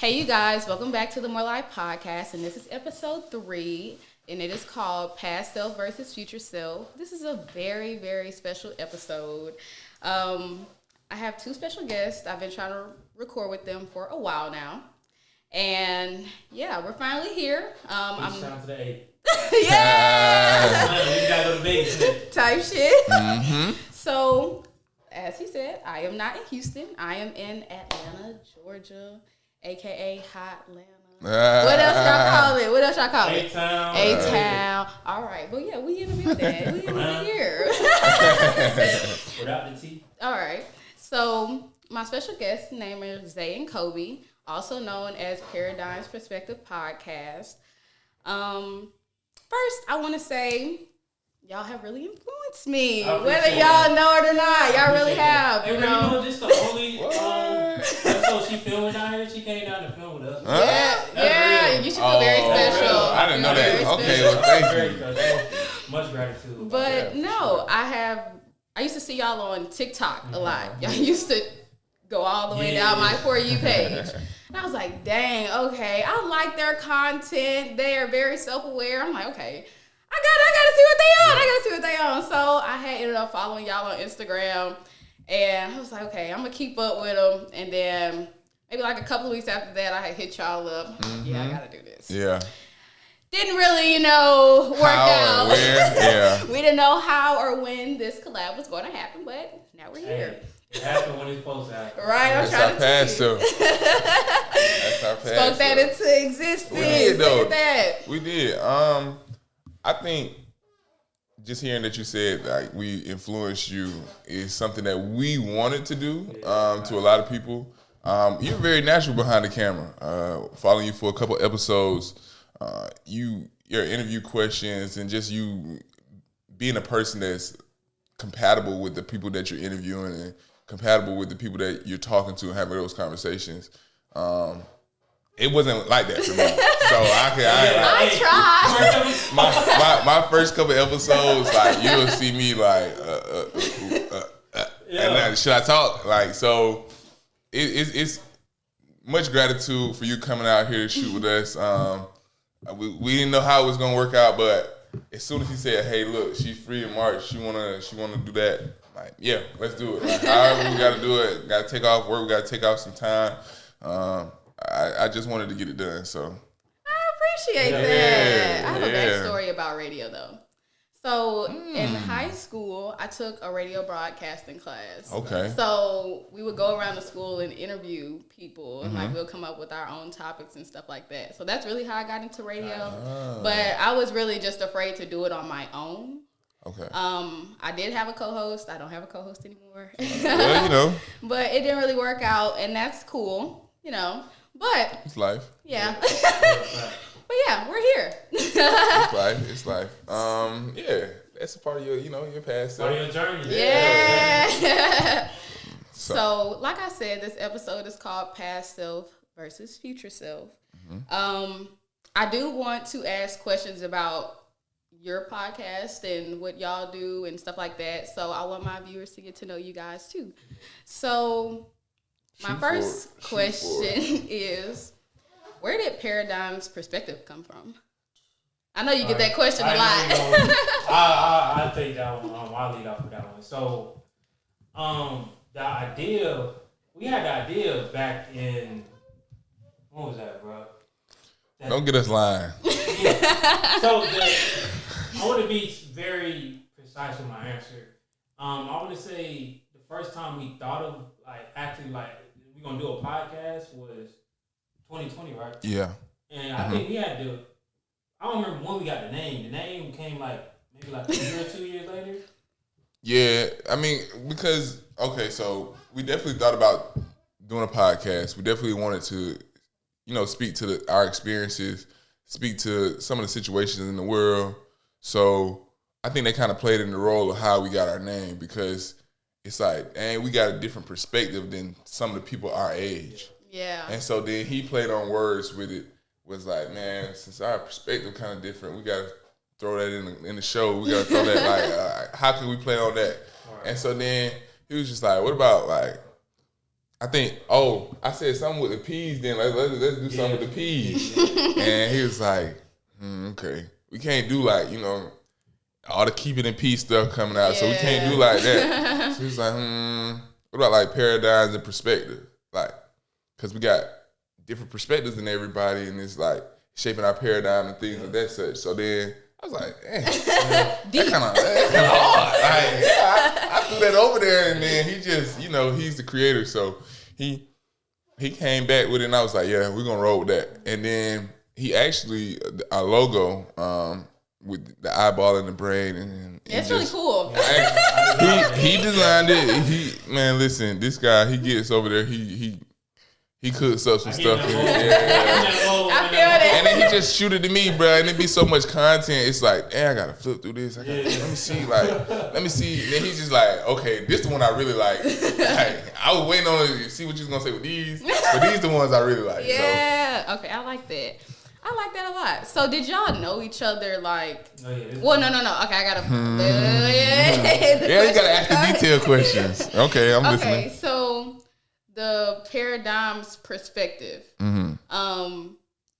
Hey, you guys, welcome back to the More Life Podcast, and this is episode 3, and it is called Past Self versus Future Self. This is a very, very special episode. I have 2 special guests. I've been trying to record with them for a while now, and yeah, we're finally here. I'm down to the 8. Yeah! We gotta go to Vegas. Type shit. Mm-hmm. So, as he said, I am not in Houston. I am in Atlanta, Georgia. AKA Hot Atlanta. What else y'all call it? A-Town. A-Town. All right. Well, yeah, we interviewed that. We interviewed here. Without the T. All right. So, my special guest name is Zay and Kobe, also known as Paradigms Perspective Podcast. First, I want to say, y'all have really influenced me. Whether y'all know it or not, y'all really have. Hey, you know, this the only episode she filming down here. She came down to film with us. Yeah, you should feel very special. I didn't know that. Okay, well, thank you. Much gratitude. But no, I used to see y'all on TikTok a lot. Y'all used to go all the way down my For You page. And I was like, dang, okay, I like their content. They are very self-aware. I'm like, okay, I gotta see what they on. I gotta see what they on. So I had ended up following y'all on Instagram, and I was like, okay, I'm gonna keep up with them. And then maybe like a couple of weeks after that, I had hit y'all up. Mm-hmm. Yeah, I gotta do this. Yeah. Didn't really, work out. Where? Yeah. We didn't know how or when this collab was going to happen, but now we're here. It happened when it's supposed to happen. Right, I'm trying to tell you. That's our past. Spoke that into existence. We did, though. Look at that. We did. I think just hearing that you said like we influenced you is something that we wanted to do to a lot of people. You're very natural behind the camera. Following you for a couple episodes, your interview questions and just you being a person that's compatible with the people that you're interviewing and compatible with the people that you're talking to and having those conversations. It wasn't like that for me. So I tried. My first couple episodes, like you'll see me like, and then, should I talk? Like, so it's much gratitude for you coming out here to shoot with us. We didn't know how it was gonna work out, but as soon as he said, "Hey, look, she's free in March. She wanna do that." Like, yeah, let's do it. Like, however we gotta do it. Gotta take off work. We gotta take off some time. I just wanted to get it done. So I appreciate that. I have a backstory about radio though. So in high school, I took a radio broadcasting class. Okay. So we would go around the school and interview people, and like we'll come up with our own topics and stuff like that. So that's really how I got into radio. But I was really just afraid to do it on my own. Okay. I did have a co-host. I don't have a co-host anymore. Well, But it didn't really work out, and that's cool, But it's life. yeah. But yeah, we're here. It's life. Yeah, that's a part of your past. Part of your journey. Yeah. So, like I said, this episode is called Past Self versus Future Self. Mm-hmm. I do want to ask questions about your podcast and what y'all do and stuff like that. So I want my viewers to get to know you guys too. So my first question is, where did Paradigms Perspective come from? I know you get that question a lot. I'll take that one. I'll lead off with that one. So, we had the idea back in, what was that, bro? Don't get us lying. Yeah. So, I want to be very precise with my answer. I want to say the first time we thought of, we're going to do a podcast was 2020, right? Yeah. And I think we had I don't remember when we got the name. The name came maybe a year or 2 years later. Yeah, I mean, because, so we definitely thought about doing a podcast. We definitely wanted to, speak to our experiences, speak to some of the situations in the world. So I think they kind of played in the role of how we got our name, because it's like, we got a different perspective than some of the people our age. Yeah. And so then he played on words with it, was like, man, since our perspective kind of different, we got to throw that in the show. We got to throw that, how can we play on that? Right. And so then he was just like, what about I think, I said something with the peas then. Let's do something with the peas. And he was like, okay. We can't do like, all the keep it in peace stuff coming out. So we can't do like that. So he was like, what about like paradigms and perspective? Like, because we got different perspectives than everybody, and it's like shaping our paradigm and things of that such. So then I was like, that kind of hard. Like, I threw that over there, and then he just, he's the creator. So he came back with it, and I was like, yeah, we're going to roll with that. And then he actually, our logo, with the eyeball and the brain. And it's really cool. He designed it. Listen, this guy, he gets over there, he cooks up some stuff. I feel it. And then he just shoot it to me, bro. And it be so much content. It's like, I gotta flip through this. Let me see. And then he's just like, okay, this the one I really like. I was waiting on to see what you was gonna say with these, but these the ones I really like. Yeah. So. Okay, I like that. I like that a lot. So did y'all know each other like? Oh, yeah, well, no. Okay, I gotta. You gotta ask the detailed questions. Okay, I'm listening. Okay, so the paradigms perspective.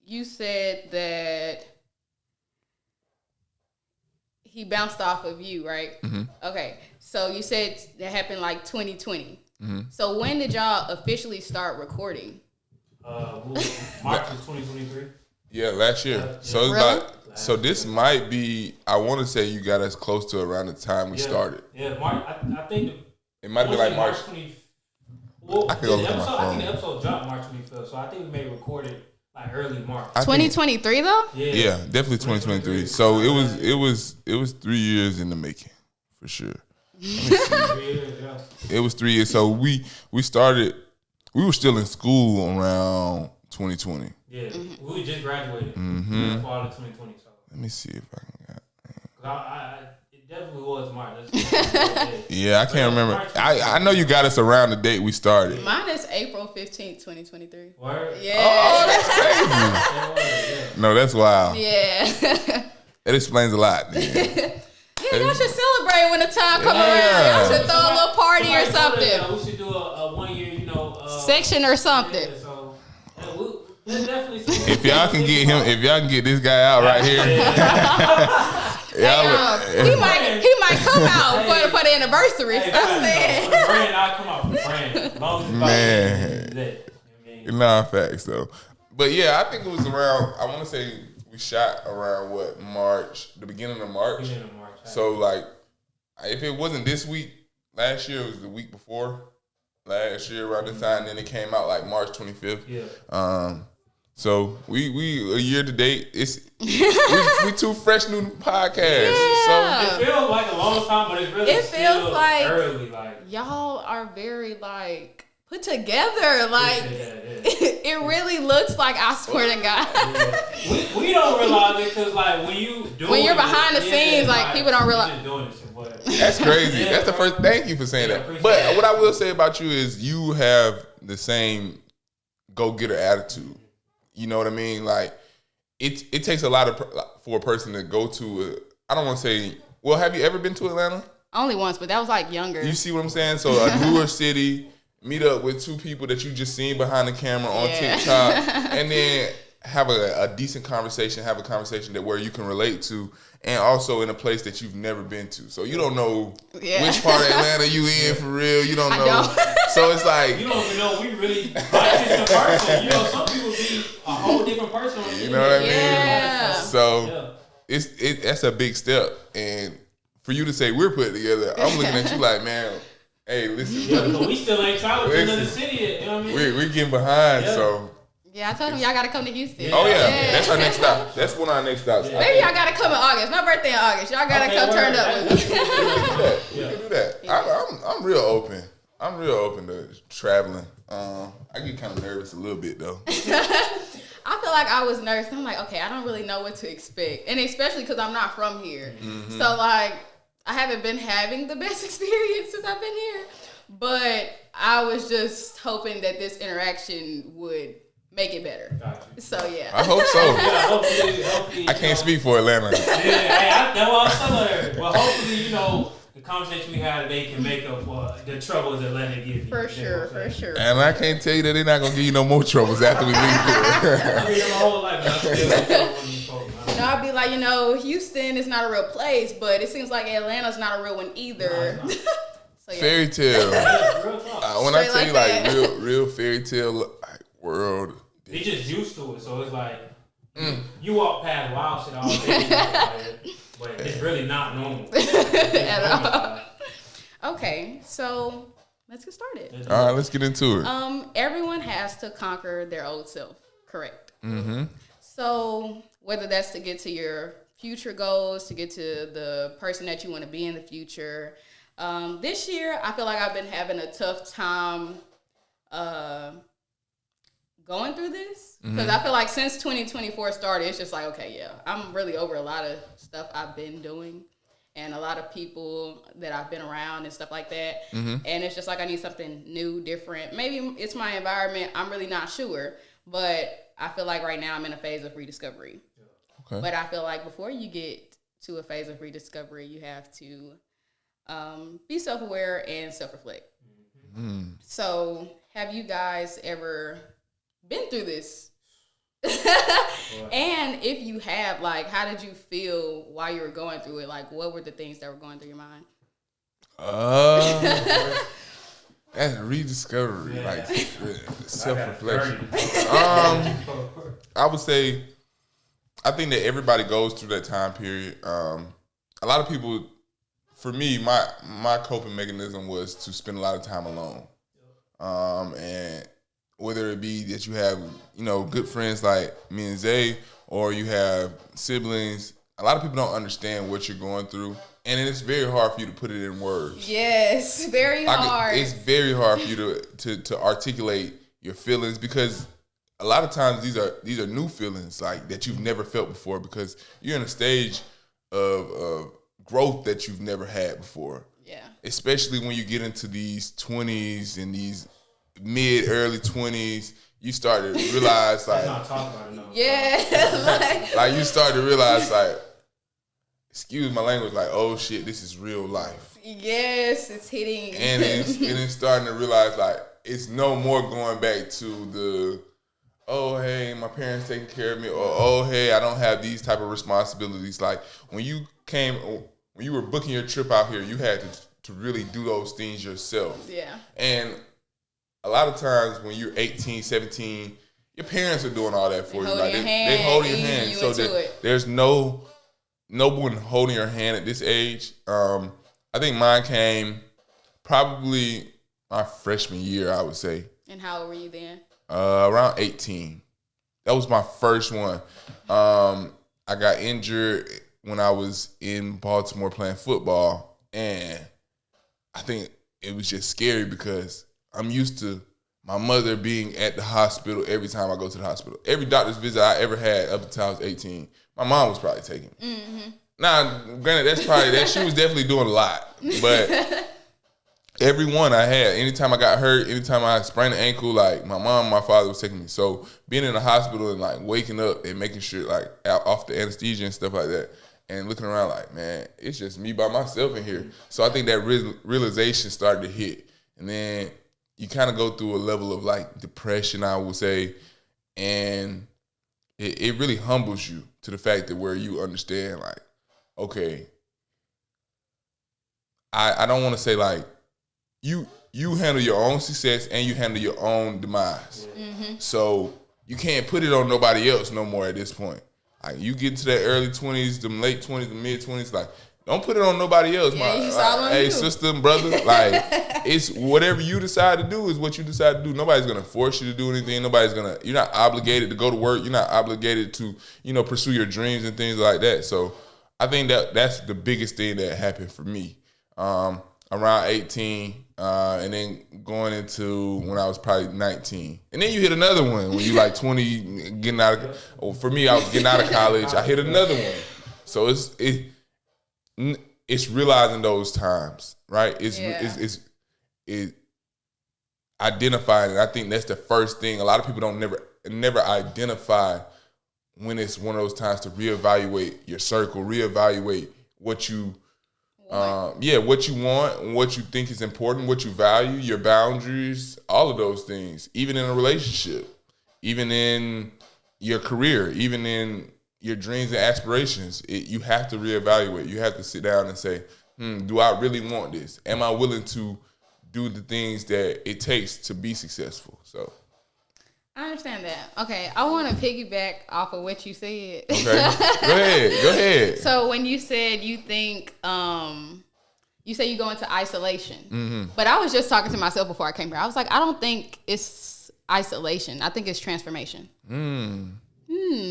You said that he bounced off of you, right? Okay, so you said that happened like 2020. So when did y'all officially start recording? March of 2023. Yeah, last year. So it's really? So this might be, I want to say you got us close to around the time we started. Yeah, March. I think it might be like March 25th. Well, I can go look at my phone. I think the episode dropped March 25th, so I think we may record it like early March. 2023 though? Yeah, definitely 2023. So it was 3 years in the making for sure. Let me see. It was 3 years. So we started. We were still in school around 2020. Yeah, we just graduated in fall of 2020. So let me see if I can. It definitely was March. Yeah, I can't remember. I know you got us around the date we started. Mine is April 15th, 2023. Word? Yeah. Oh, that's crazy. No, that's wild. Yeah. It explains a lot. Yeah, y'all should celebrate when the time come around. Y'all should throw a little party or something. We should do a 1 year, section or something. Yeah, so we'll definitely see. If y'all can get this guy out right here. He might come out for the anniversary. For the brand, I'll come out for the brand. Man. Facts though. But yeah, I think it was around, I want to say we shot around March, the beginning of March. So like, if it wasn't this week, last year, it was the week before. Last year around this time, then it came out like March 25th. Yeah. So we a year to date. It's we two fresh new podcasts. Yeah. So it feels like a long time, but it's really feels like early. Like y'all are very like put together. Like it really looks like, I swear to God. Yeah. We don't realize it because like when you're behind the scenes, like people don't realize. Just doing this shit, but that's crazy. That's the first. Thank you for saying that. But what I will say about you is you have the same go-getter attitude. You know what I mean? Like it takes a lot for a person to go to. I don't want to say. Well, have you ever been to Atlanta? Only once, but that was like younger. You see what I'm saying? So a newer city, meet up with two people that you just seen behind the camera on TikTok, and then have a decent conversation. Have a conversation that where you can relate to. And also in a place that you've never been to. So you don't know which part of Atlanta you in for real. You don't know. So it's like... You don't even know we really like this in person. Some people be a whole different person. You know what I mean? Yeah. So that's a big step. And for you to say we're put together, I'm looking at you like, man, hey, listen. But we still ain't traveling to another city yet. You know what I mean? We're getting behind, so... Yeah, I told him y'all gotta come to Houston. Oh yeah. That's our next stop. That's one of our next stops. Maybe y'all gotta come in August. My birthday in August. Y'all gotta come turn up with me. We can do that. I'm real open. I'm real open to traveling. I get kind of nervous a little bit though. I feel like I was nervous. I'm like, okay, I don't really know what to expect, and especially because I'm not from here. Mm-hmm. So like, I haven't been having the best experience since I've been here. But I was just hoping that this interaction would make it better. Gotcha. So yeah. I hope so. Hopefully, I can't speak for Atlanta. Yeah, that's what I was telling her. Well, hopefully, the conversation we had today can make up for the troubles that Atlanta give you. For sure. And I can't tell you that they're not gonna give you no more troubles after we leave here. I mean, my whole life, I still get trouble from these folks. I'd be like, Houston is not a real place, but it seems like Atlanta's not a real one either. No, So, yeah. Fairy tale. Real talk. When I Straight tell like you that. real fairy tale world. They just used to it, so it's like you walk past wild shit all day, but it's really not normal At all. Okay, so let's get started. All right, let's get into it. Everyone has to conquer their old self, correct? Mm-hmm. So whether that's to get to your future goals, to get to the person that you want to be in the future. This year, I feel like I've been having a tough time going through this because I feel like since 2024 started, it's just like, okay, yeah, I'm really over a lot of stuff I've been doing and a lot of people that I've been around and stuff like that. And it's just like I need something new, different. Maybe it's my environment. I'm really not sure, but I feel like right now I'm in a phase of rediscovery. Okay. But I feel like before you get to a phase of rediscovery, you have to be self-aware and self-reflect. So have you guys ever been through this? And if you have, like, how did you feel while you were going through it? Like, what were the things that were going through your mind? That's rediscovery, like self-reflection. I would say, I think that everybody goes through that time period. A lot of people, for me, my coping mechanism was to spend a lot of time alone. And whether it be that you have, good friends like me and Zay, or you have siblings, a lot of people don't understand what you're going through. And it's very hard for you to put it in words. Yes, very hard. It's very hard for you to articulate your feelings because a lot of times these are new feelings like that you've never felt before because you're in a stage of growth that you've never had before. Yeah. Especially when you get into these 20s and these early 20s, you start to realize like not talking about it, no. Yeah. like you start to realize like, excuse my language, like, oh shit, this is real life. Yes, it's hitting. And it's starting to realize like it's no more going back to the, oh hey, my parents taking care of me, or oh hey, I don't have these type of responsibilities. Like when you were booking your trip out here, you had to really do those things yourself. Yeah. And a lot of times when you're 18, 17, your parents are doing all that for you. Like they holding your hand. So there's no one holding your hand at this age. I think mine came probably my freshman year, I would say. And how old were you then? Around 18. That was my first one. I got injured when I was in Baltimore playing football, and I think it was just scary because I'm used to my mother being at the hospital every time I go to the hospital. Every doctor's visit I ever had up until I was 18, my mom was probably taking me. Mm-hmm. Now, granted, she was definitely doing a lot, but every one I had, anytime I got hurt, anytime I sprained an ankle, like my mom and my father was taking me. So being in the hospital and like waking up and making sure like off the anesthesia and stuff like that, and looking around like, man, it's just me by myself in here. So I think that realization started to hit. And then you kind of go through a level of like depression, I would say, and it really humbles you to the fact that where you understand like, okay, I don't want to say like you handle your own success and you handle your own demise. Mm-hmm. So you can't put it on nobody else no more at this point. Like you get into that early 20s, the late 20s, the mid 20s, like don't put it on nobody else. Yeah, hey, sister and brother, like it's whatever you decide to do is what you decide to do. Nobody's gonna force you to do anything. You're not obligated to go to work. You're not obligated to, pursue your dreams and things like that. So I think that's the biggest thing that happened for me. Around 18, and then going into when I was probably 19. And then you hit another one when you like 20, getting out of, for me, I was getting out of college. I hit another one. So it's realizing those times, right? It's identifying, and I think that's the first thing. A lot of people don't never identify when it's one of those times to reevaluate your circle, reevaluate what you What you want, what you think is important, what you value, your boundaries, all of those things. Even in a relationship, even in your career, even in your dreams and aspirations, you have to reevaluate. You have to sit down and say, do I really want this? Am I willing to do the things that it takes to be successful? So I understand that. Okay, I want to piggyback off of what you said. Okay, go ahead. So when you said you think, you say you go into isolation, but I was just talking to myself before I came here. I was like, I don't think it's isolation. I think it's transformation.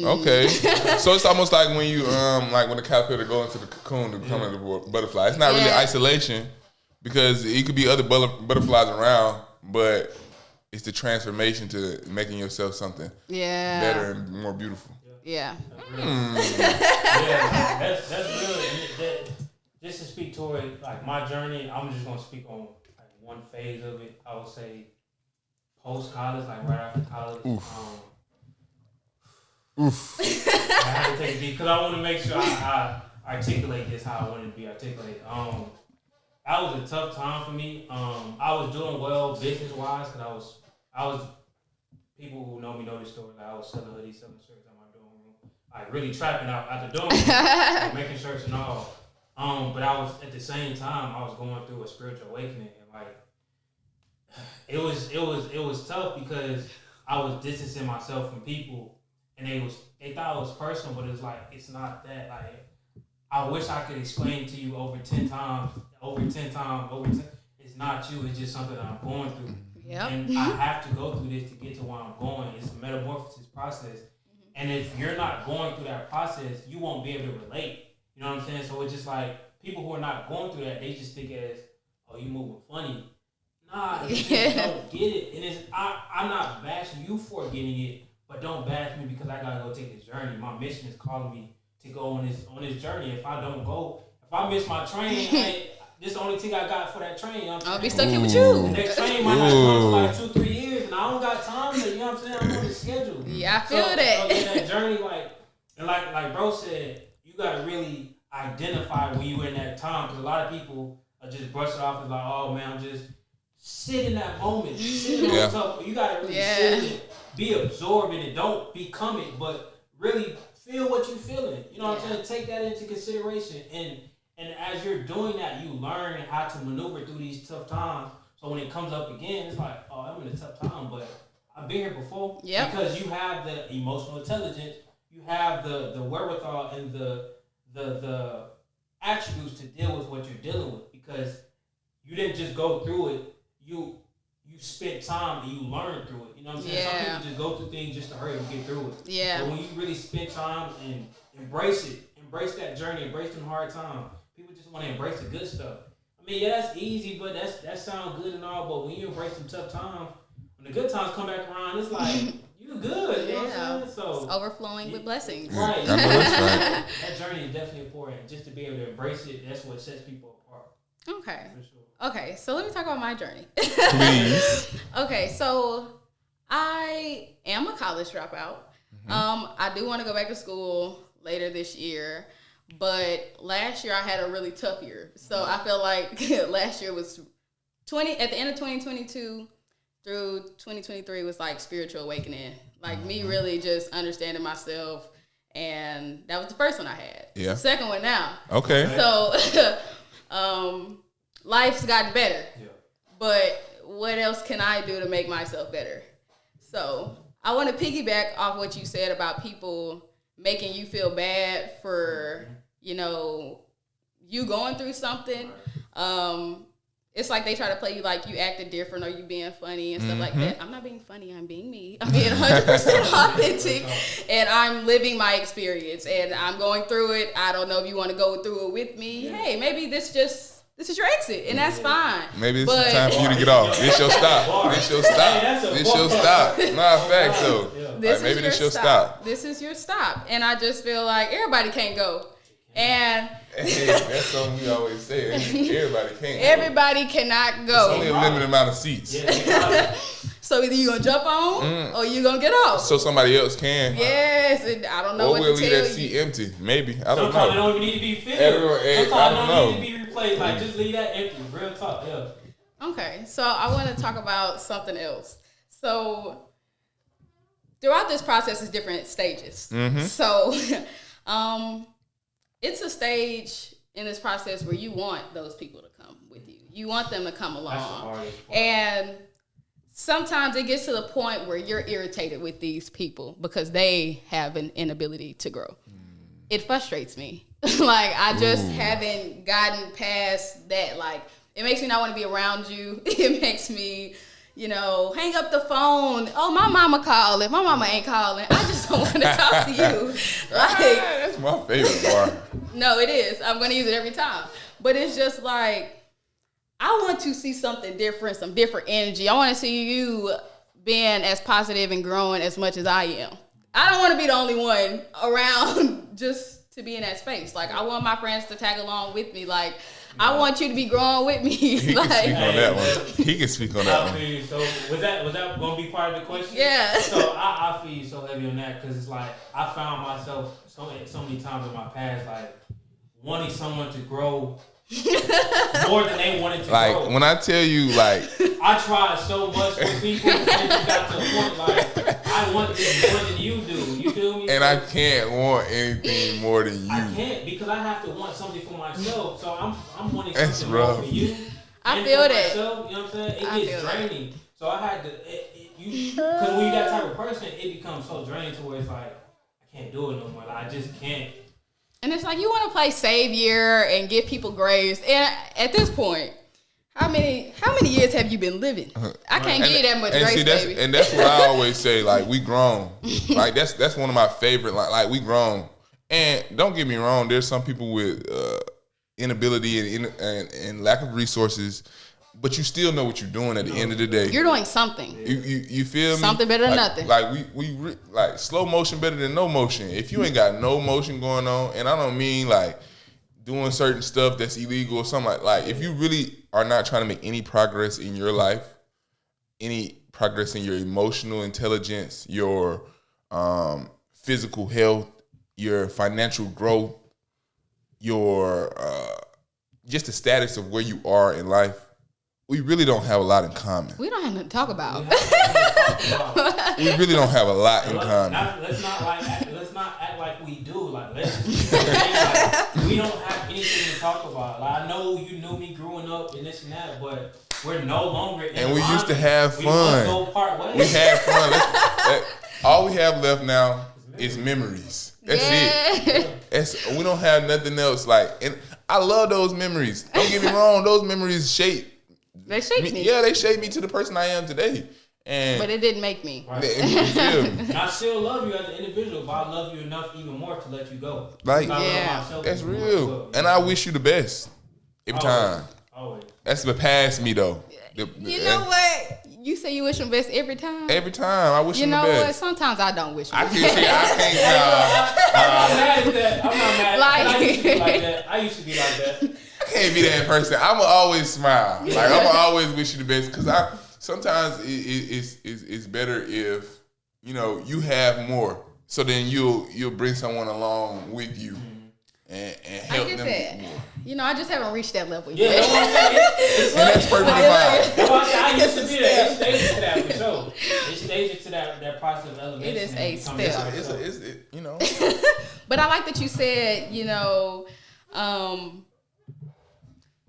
Okay, so it's almost like when you like when the caterpillar go into the cocoon to become a butterfly. It's not really isolation because it could be other butterflies around, but it's the transformation to making yourself something better and more beautiful. Yeah. That's good. Just to speak toward like my journey, I'm just gonna speak on like one phase of it. I would say post college, like right after college. I had to take a deep because I want to make sure I articulate this how I want it to be articulated. That was a tough time for me. I was doing well business wise because I was people who know me know this story. Like I was selling hoodies, selling shirts in my dorm room, like really trapping out the dorm room, like making shirts and all. But I was at the same time I was going through a spiritual awakening and like it was tough because I was distancing myself from people and they thought it was personal, but it's like it's not that. Like I wish I could explain to you over 10 times. It's not you. It's just something that I'm going through. Yep. And I have to go through this to get to where I'm going. It's a metamorphosis process. And if you're not going through that process, you won't be able to relate. You know what I'm saying? So it's just like people who are not going through that, they just think as, oh, you moving funny. Nah, they just don't get it. And I'm not bashing you for getting it, but don't bash me because I gotta go take this journey. My mission is calling me to go on this journey. If I don't go, if I miss my train, this is the only thing I got for that train. You know what I'm saying? I'll be stuck here with you. The next train might not come for like 2-3 years, and I don't got time to, you know what I'm saying? I'm on the schedule. Yeah, I feel that. So in that journey, like bro said, you gotta really identify when you in that time, because a lot of people are just brush it off as like, oh man, I'm just sit in that moment, sit in on stuff. You gotta really sit in it, be absorbed in it. Don't become it, but really feel what you're feeling. You know what I'm saying? Take that into consideration, and as you're doing that, you learn how to maneuver through these tough times. So when it comes up again, it's like, oh, I'm in a tough time, but I've been here before. Yeah. Because you have the emotional intelligence, you have the wherewithal and the attributes to deal with what you're dealing with, because you didn't just go through it. You spent time and you learned through it. You know what I'm saying? Some people just go through things just to hurry and get through it. Yeah. But when you really spend time and embrace it, embrace that journey, embrace them hard times. People just want to embrace the good stuff. I mean, yeah, that's easy, but that sounds good and all. But when you embrace some tough times, when the good times come back around, it's like you good. You know what I'm saying? So it's overflowing with blessings. Right. That journey is definitely important. Just to be able to embrace it, that's what sets people apart. Okay. For sure. Okay, so let me talk about my journey. Please. Okay, so I am a college dropout. I do want to go back to school later this year, but last year I had a really tough year. So I feel like last year was at the end of 2022 through 2023 was like spiritual awakening. Like me really just understanding myself, and that was the first one I had. Yeah. Second one now. Okay. So life's gotten better, but what else can I do to make myself better? So I want to piggyback off what you said about people making you feel bad for, you going through something. It's like they try to play you like you acted different or you being funny and stuff like that. I'm not being funny. I'm being me. I'm being 100% authentic, and I'm living my experience, and I'm going through it. I don't know if you want to go through it with me. Hey, maybe this is your exit, and that's fine. Maybe it's the time for you to get off. This your stop. This your stop. Nah, facts though. Maybe this your stop. This is your stop, and I just feel like everybody can't go. And that's something we always say. Everybody can't. Everybody cannot go. It's only a limited amount of seats. So either you gonna jump on or you gonna get off. So somebody else can. Yes, and I don't know what to tell you. Or we'll leave that seat empty. Maybe I don't know. Sometimes it don't even need to be filled. I don't know. Sometimes it don't need to be replay, like, just leave that empty. Real talk, yeah. Okay, so I want to talk about something else. So throughout this process is different stages. Mm-hmm. So it's a stage in this process where you want those people to come with you. You want them to come along. And sometimes it gets to the point where you're irritated with these people because they have an inability to grow. It frustrates me. Like, I just haven't gotten past that. Like, it makes me not want to be around you. It makes me, hang up the phone. Oh, my mama calling. My mama ain't calling. I just don't want to talk to you. Like, that's my favorite part. No, it is. I'm going to use it every time. But it's just like, I want to see something different, some different energy. I want to see you being as positive and growing as much as I am. I don't want to be the only one around just to be in that space. Like, I want my friends to tag along with me. Like, I want you to be growing with me. He can speak on that one. He can speak on that one. So was that going to be part of the question? Yeah. So I feel you so heavy on that because it's like I found myself so many times in my past like wanting someone to grow more than they wanted to grow. Like, when I tell you, like, I tried so much with people and it got to a point like I want this more than you do. You feel me? And I can't want anything more than you. I can't because I have to want something for myself. So I'm wanting That's something rough. more for you. I feel that. Myself, you know what I'm saying? It gets draining. So I had to, because when you're that type of person, it becomes so draining to where it's like, I can't do it no more. Like, I just can't. And it's like, you want to play savior and give people grace. And at this point, how many years have you been living? I can't give you that much grace, baby. And that's what I always say. Like, we grown. Like, that's one of my favorite. Like we grown. And don't get me wrong. There's some people with inability and lack of resources, but you still know what you're doing at the end of the day. You're doing something. You feel me? Something better than nothing. Like we like slow motion better than no motion. If you ain't got no motion going on, and I don't mean like doing certain stuff that's illegal or something like if you really are not trying to make any progress in your life, any progress in your emotional intelligence, your physical health, your financial growth, your just the status of where you are in life, we really don't have a lot in common. We don't have nothing to talk about. We really don't have a lot in common. Let's not act like we do. Like, let's just like, we don't have anything to talk about. Like, I know you knew me growing up and this and that, but we're no longer in And we used to have fun. We must go part ways. We had fun. All we have left now is memories. That's it. We don't have nothing else. Like, and I love those memories. Don't get me wrong; those memories shape. They shaped me. Yeah, they shaped me to the person I am today. But it didn't make me. Right. I still love you as an individual, but I love you enough even more to let you go. Like, that's real. And I wish you the best every time. Always. That's the past me though. You know what? You say you wish them best every time. Every time I wish them the best. You know what? Sometimes I don't wish them I can't say I can't. I'm not mad at that. I'm not mad. Like, I used to be like that. I used to be like that. I can't be that person. I'ma always smile. Like I'ma always wish you the best because sometimes it's better if you have more. So then you'll bring someone along with you and help them get more. I just haven't reached that level yet. And that's perfectly fine. I used to be there. It's stages to that for sure. It's stages to that process of elevation. It is a step. But I like that you said,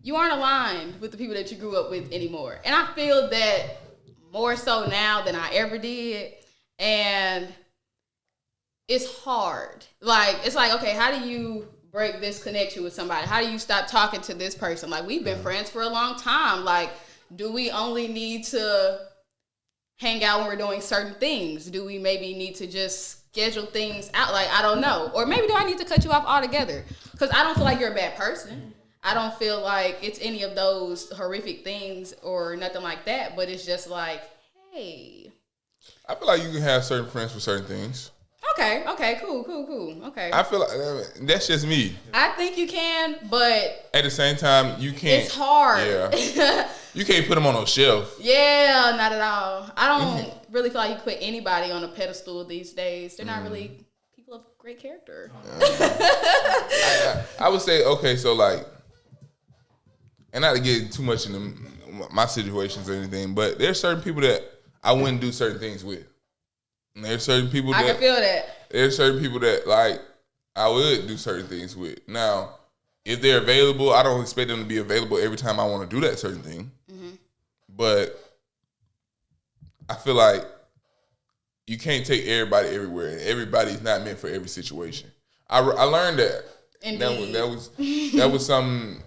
you aren't aligned with the people that you grew up with anymore. And I feel that more so now than I ever did. And it's hard. Like, it's like, okay, how do you break this connection with somebody? How do you stop talking to this person? Like, we've been friends for a long time. Like, do we only need to hang out when we're doing certain things? Do we maybe need to just schedule things out? Like, I don't know. Or maybe do I need to cut you off altogether? Because I don't feel like you're a bad person. I don't feel like it's any of those horrific things or nothing like that. But it's just like, hey. I feel like you can have certain friends for certain things. Okay, cool. Okay. I feel like that's just me. I think you can, but at the same time, you can't. It's hard. Yeah. You can't put them on a shelf. Yeah, not at all. I don't really feel like you put anybody on a pedestal these days. They're not really people of great character. I would say, okay, so like, and not to get too much into my situations or anything, but there's certain people that I wouldn't do certain things with. And there's certain people I can feel that. There's certain people that like I would do certain things with. Now, if they're available, I don't expect them to be available every time I want to do that certain thing. Mm-hmm. But I feel like you can't take everybody everywhere, and everybody's not meant for every situation. I learned that. Indeed. That was something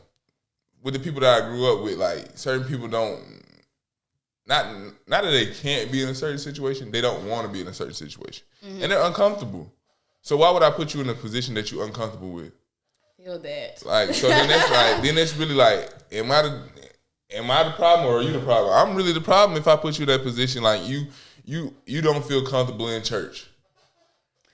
with the people that I grew up with. Like certain people don't, not that they can't be in a certain situation, they don't want to be in a certain situation, and they're uncomfortable. So why would I put you in a position that you're uncomfortable with? Feel that. Like so, then that's like then it's really like, am I the problem or are you the problem? I'm really the problem if I put you in that position. Like you don't feel comfortable in church.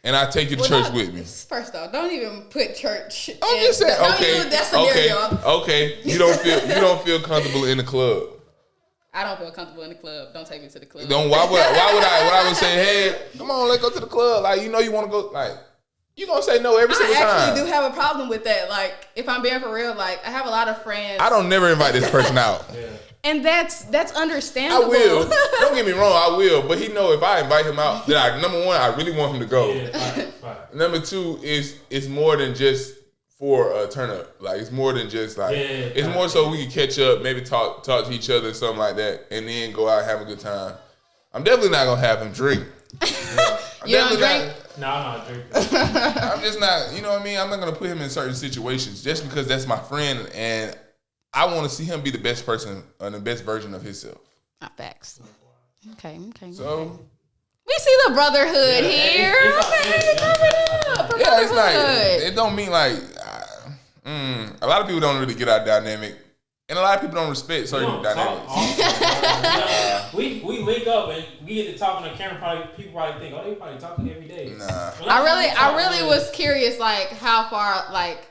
And I take you to church with me. First off, don't even put church. I'm just saying, okay, that scenario. Okay. You don't feel comfortable in the club. I don't feel comfortable in the club. Don't take me to the club. Why would I? When I would say, hey, come on, let's go to the club. Like you want to go. Like you gonna say no every single time. I actually do have a problem with that. Like if I'm being for real, like I have a lot of friends. I don't never invite this person out. Yeah. And that's understandable. I will. Don't get me wrong, I will. But he know if I invite him out, then number one, I really want him to go. Yeah, right. Number two is it's more than just for a turn up. Like it's more than just like it's more so we can catch up, maybe talk to each other, something like that, and then go out and have a good time. I'm definitely not gonna have him drink. You don't drink? No, I'm not drinking. I'm just not. You know what I mean? I'm not gonna put him in certain situations just because that's my friend and I want to see him be the best person and the best version of himself. Not facts. Okay. So we see the brotherhood here. It's like it don't mean like a lot of people don't really get our dynamic, and a lot of people don't respect certain dynamics. We link up and we get to talk on the camera. People probably think, oh, they probably talking every day. Nah. I really was curious, like how far, like.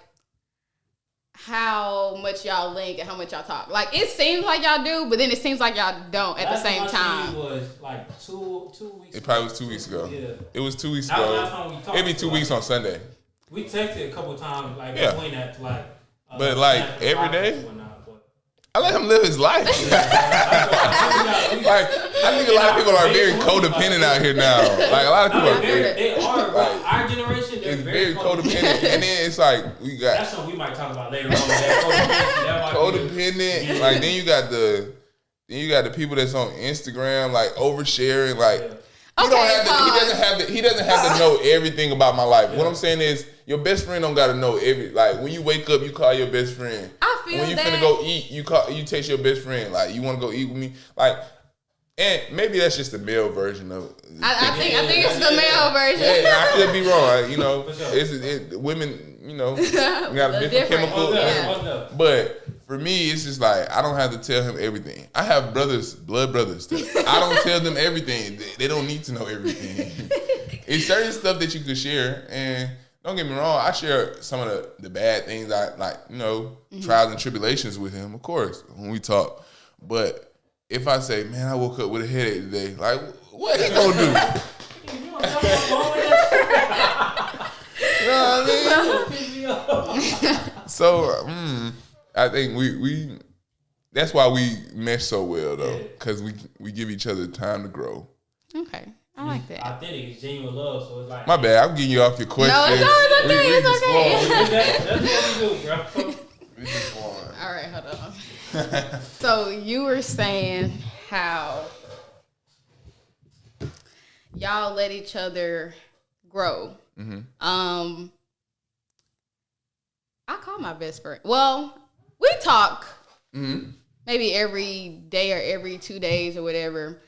How much y'all link and how much y'all talk. Like it seems like y'all do, but then it seems like y'all don't at the same time. It was like two weeks. It probably was 2 weeks ago. Yeah. It was 2 weeks ago. It'd be 2 weeks on Sunday. We texted a couple times, like between that, like. But like every day. I let him live his life. Like, I think a lot of people are very codependent out here now. Like a lot of people are very. They are. Like, our generation, they're very codependent. And then it's like we got. That's something we might talk about later on. Codependent. Like then you got the people that's on Instagram like oversharing. Like he doesn't have to know everything about my life. Yeah. What I'm saying is your best friend don't gotta know like when you wake up you call your best friend. I feel when you that. finna go eat, you text your best friend, like you wanna go eat with me. Like and maybe that's just the male version of I think it's the male version. Yeah, I could be wrong. You know, women, you know, got a different chemical. But for me, it's just like I don't have to tell him everything. I have blood brothers. I don't tell them everything. They don't need to know everything. It's certain stuff that you could share, and don't get me wrong, I share some of the bad things I like, you know, trials and tribulations with him, of course, when we talk. But if I say, man, I woke up with a headache today, like, what he gonna do? You know what I mean? So, I think we that's why we mesh so well, though, because we give each other time to grow. Okay. I like that. Authentic, it's genuine love, so it's like. My bad, I'm getting you off your question. No, it's okay. That's what we do, bro. We just going. All right, hold on. So you were saying how y'all let each other grow. Mm-hmm. I call my best friend. Well, we talk maybe every day or every 2 days or whatever.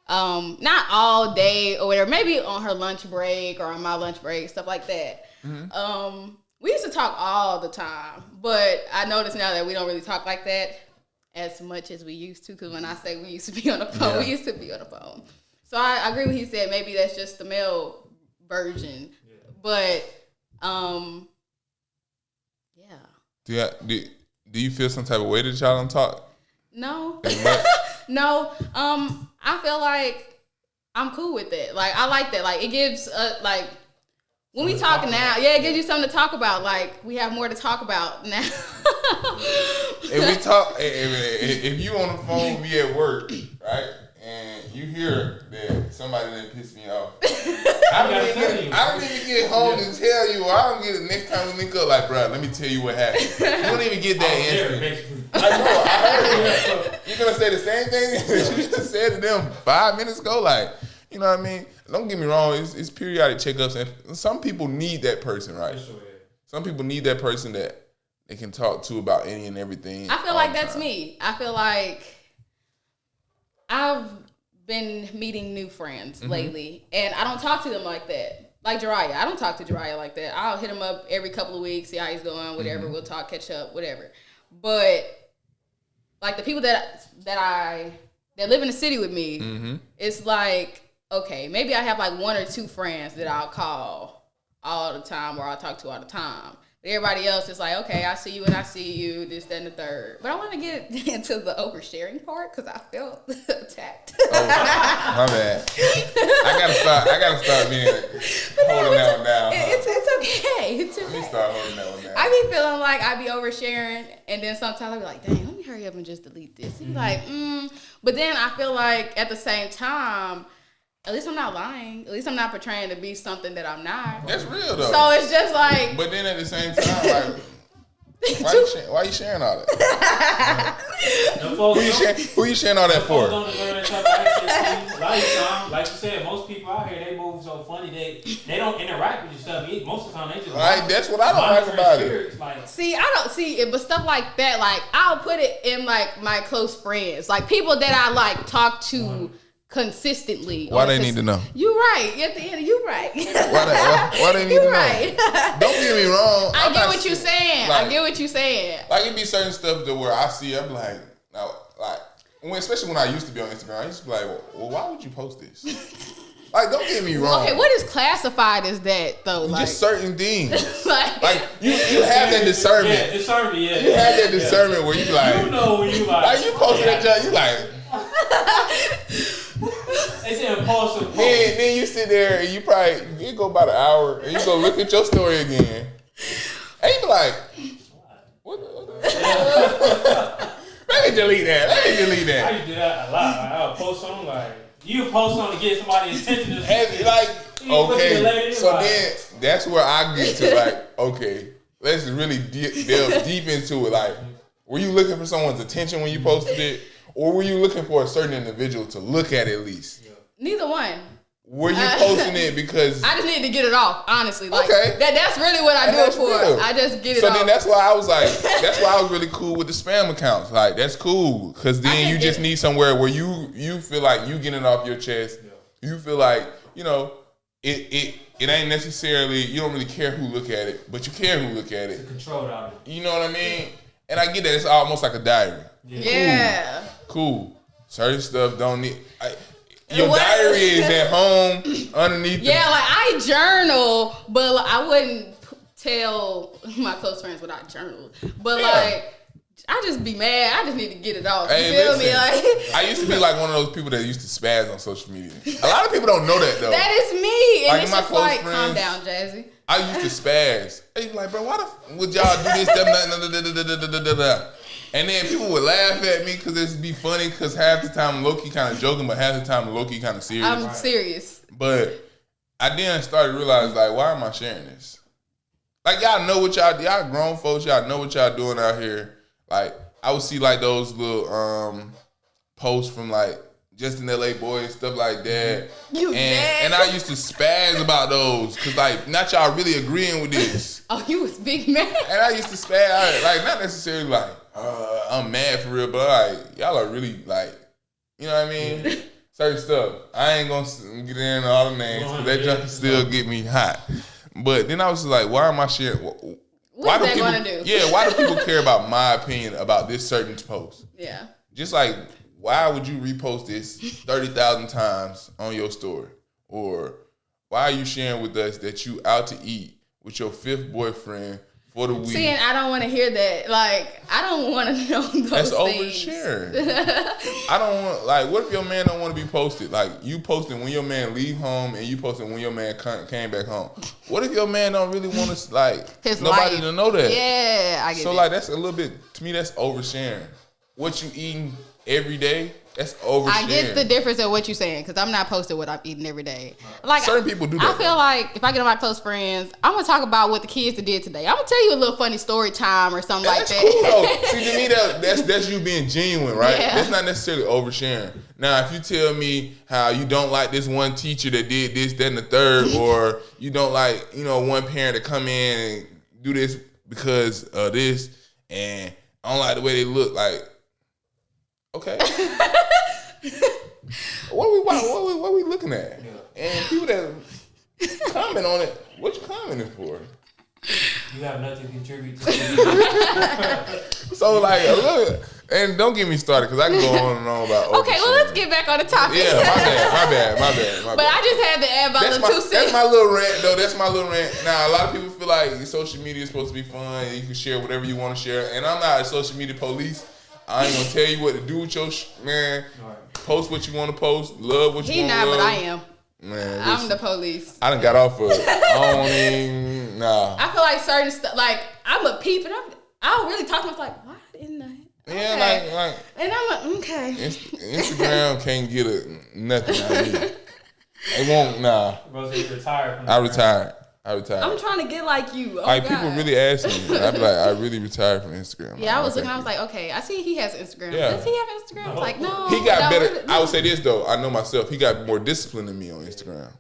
Not all day or whatever. Maybe on her lunch break or on my lunch break, stuff like that. Mm-hmm. We used to talk all the time, but I notice now that we don't really talk like that as much as we used to. Because when I say we used to be on the phone, we used to be on the phone. So I agree with he said. Maybe that's just the male version, but yeah. Do you feel some type of way that y'all don't talk? No. No. I feel like I'm cool with that. Like I like that. Like it gives like When we talk now, yeah, it gives you something to talk about. Like, we have more to talk about now. If we talk, if you on the phone with me at work, right, and you hear that somebody didn't piss me off, I don't even get home to tell you, or I don't get it next time we link up, like, bro, let me tell you what happened. You don't even get that instant. I know, I heard you. You're going to say the same thing that you just said to them 5 minutes ago, like, you know what I mean? Don't get me wrong, it's periodic checkups, and some people need that person, right? Sure, yeah. Some people need that person that they can talk to about any and everything. I feel like that's me. I feel like I've been meeting new friends lately, and I don't talk to them like that. Like Jiraiya, I don't talk to Jiraiya like that. I'll hit him up every couple of weeks, see how he's doing, whatever. We'll talk, catch up, whatever. But like the people that live in the city with me, it's like, okay, maybe I have like 1 or 2 friends that I'll call all the time or I'll talk to all the time. But everybody else is like, okay, I see you and I see you, this, that, and the third. But I want to get into the oversharing part because I felt attacked. Oh, my bad. I gotta start being holding that one down. It's okay. It's okay. Let me start holding that one down. I be feeling like I be oversharing, and then sometimes I be like, dang, let me hurry up and just delete this. And be like, But then I feel like at the same time, at least I'm not lying. At least I'm not portraying to be something that I'm not. That's real though. So it's just like. But then at the same time, like, why you sharing all that? Who you sharing all that for? Like you said, most people out here, they move so funny. They don't interact with your stuff. Most of the time, they just. Like, that's what I don't like about it. Like, see, I don't see it, but stuff like that, like I'll put it in like my close friends, like people that I like talk to. Consistently. Why they need to know? You right. At the end, you right. Why they need to know? Right. Don't get me wrong. I get what you're saying. Like, I get what you're saying. Like it be certain stuff that where I see, I'm like, no, like especially when I used to be on Instagram, I used to be like, well, why would you post this? Like, don't get me wrong. Okay, what is classified as that though? Like, just certain things. like you have that discernment. Yeah, discernment. Yeah. You have that discernment where you like. You know when you like. You posted that junk, you like. It's an impulsive post. Then you sit there and you go about an hour and you go look at your story again. And you be like, what Let me delete that. I used to do that a lot. Like, I'll post something like, you post something to get somebody's attention. Okay, so then that's where I get to like, okay, let's really delve deep into it. Like, were you looking for someone's attention when you posted it? Or were you looking for a certain individual to look at least? Neither one. Were you posting it because... I just need to get it off, honestly. Like, okay. That's really what I do it for. Real. I just get it off. So then that's why I was like, that's why I was really cool with the spam accounts. Like, that's cool. Because then you just need somewhere where you feel like you getting it off your chest. Yeah. You feel like, you know, it ain't necessarily, you don't really care who look at it, but you care who look at it. It's a control out of it. You know what I mean? And I get that. It's almost like a diary. Yeah. Cool. Certain stuff don't need... Your diary is at home underneath. Yeah, like I journal, but like, I wouldn't tell my close friends what I journaled. But like, I just be mad. I just need to get it off. You feel me? Like, I used to be like one of those people that used to spaz on social media. A lot of people don't know that though. That is me. And like it's my just close like, friends, calm down, Jazzy. I used to spaz. They be like, bro, why the would y'all do this? And then people would laugh at me because it'd be funny because half the time I'm low-key kind of joking, but half the time I'm low-key kind of serious. I'm serious. But I then started to realize, like, why am I sharing this? Like, y'all know what y'all grown folks, y'all know what y'all doing out here. Like, I would see, like, those little posts from, like, Justin LA Boy and stuff like that. And I used to spaz about those because, like, not y'all really agreeing with this. Oh, you was big mad. And I used to spaz, like, not necessarily, like, I'm mad for real, but like y'all are really like, you know what I mean? Certain stuff. I ain't gonna get into all the names because that junk still get me hot. But then I was like, why am I sharing? What's that gonna do? Yeah, why do people care about my opinion about this certain post? Yeah. Just like, why would you repost this 30,000 times on your story? Or why are you sharing with us that you out to eat with your 5th boyfriend for the week. See, and I don't want to hear that. Like, I don't want to know those That's things. oversharing. I don't want, like, what if your man don't want to be posted? Like, you posting when your man leave home and you posting when your man came back home. What if your man don't really want to, like, His nobody life. to know that? Yeah, I get it. So, like, that's a little bit, to me, that's oversharing. What you eating every day, that's oversharing. I get the difference of what you're saying because I'm not posting what I'm eating every day. Like Certain people do that. I feel like if I get on my close friends, I'm gonna talk about what the kids did today. I'm gonna tell you a little funny story time or something like That's that. cool though. See, to me, that's you being genuine, right? Yeah. That's not necessarily oversharing. Now, if you tell me how you don't like this one teacher that did this, that, and the third, or you don't like, one parent to come in and do this because of this, and I don't like the way they look, like, okay. What are we looking at? Yeah. And people that comment on it, what you commenting for? You have nothing to contribute to. So, like, and don't get me started because I can go on and on about. Okay, well, let's get back on the topic. Yeah, my bad. But I just had to add about the 2 cents. That's my little rant, though. That's my little rant. Now, a lot of people feel like social media is supposed to be fun. And you can share whatever you want to share. And I'm not a social media police. I ain't gonna tell you what to do with your man. Right. Post what you want to post. Love what you want to love. He not, but I am. Man, I'm the police. I done got off of it. I don't even, nah. I feel like certain stuff, like, I'm a peep, and I don't really talk to myself, like, what in the... Yeah, okay. like... And I'm like, okay. Instagram can't get nothing out of me. It won't, nah. Bro, so you retired from I retired. I'm trying to get like you. Oh, like, God. people really ask me. I be like, I really retired from Instagram. Yeah, like, I was looking, I was like, okay, I see he has Instagram. Yeah. Does he have Instagram? I was like, no. He got better. No. I would say this, though. I know myself. He got more discipline than me on Instagram.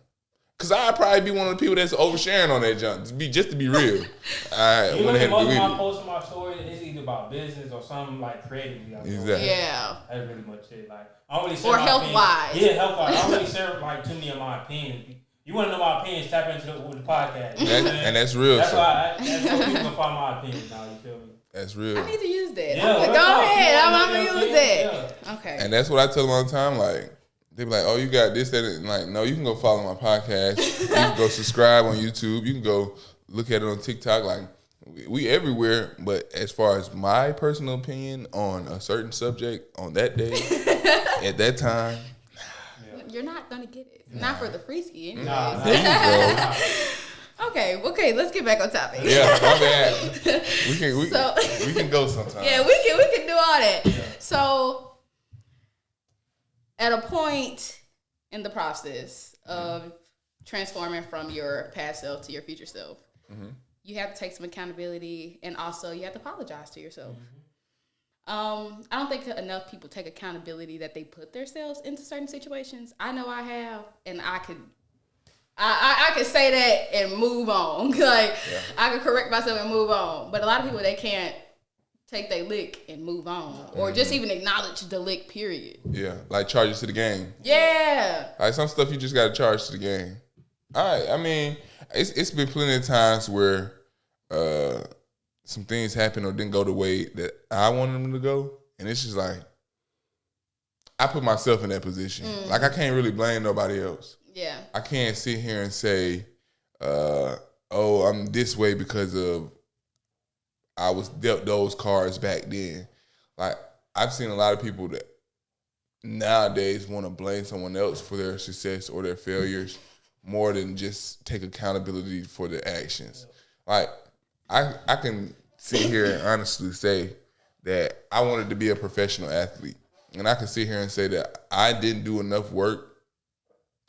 Because I'd probably be one of the people that's oversharing on that junk. Just to be real. I went ahead and deleted it. Most of my posts on my story, it's either about business or something like creatively. Exactly. Yeah. That's really much it. Like, I don't really share or my health-wise. opinions. Yeah, health-wise. I don't really share, like, too many of my opinions. You want to know my opinions, tap into the podcast. And that's real. That's why that's where people can find my opinions now, you feel me? That's real. I need to use that. Yeah, Like, go ahead. I'm going to use that. Yeah. Okay. And that's what I tell them all the time. Like, they be like, oh, you got this, that, and like, no, you can go follow my podcast. You can go subscribe on YouTube. You can go look at it on TikTok. Like, we everywhere. But as far as my personal opinion on a certain subject on that day, at that time, you're not going to get it. Not for the free ski anyways. there you go. Okay, let's get back on topic. Yeah, my bad. We can go sometime. Yeah, we can do all that. Yeah. So, at a point in the process of transforming from your past self to your future self, you have to take some accountability, and also you have to apologize to yourself. I don't think enough people take accountability that they put themselves into certain situations. I know I have, and I could say that and move on. Like, I could correct myself and move on. But a lot of people, they can't take their lick and move on, or just even acknowledge the lick. Period. Yeah, like charges to the game. Yeah. Like some stuff you just got to charge to the game. All right, I mean, it's been plenty of times where some things happen or didn't go the way that I wanted them to go, and it's just like I put myself in that position. Like, I can't really blame nobody else. Yeah. I can't sit here and say, oh, I'm this way because of I was dealt those cards back then. Like, I've seen a lot of people that nowadays want to blame someone else for their success or their failures more than just take accountability for their actions. Like, I can sit here and honestly say that I wanted to be a professional athlete. And I can sit here and say that I didn't do enough work,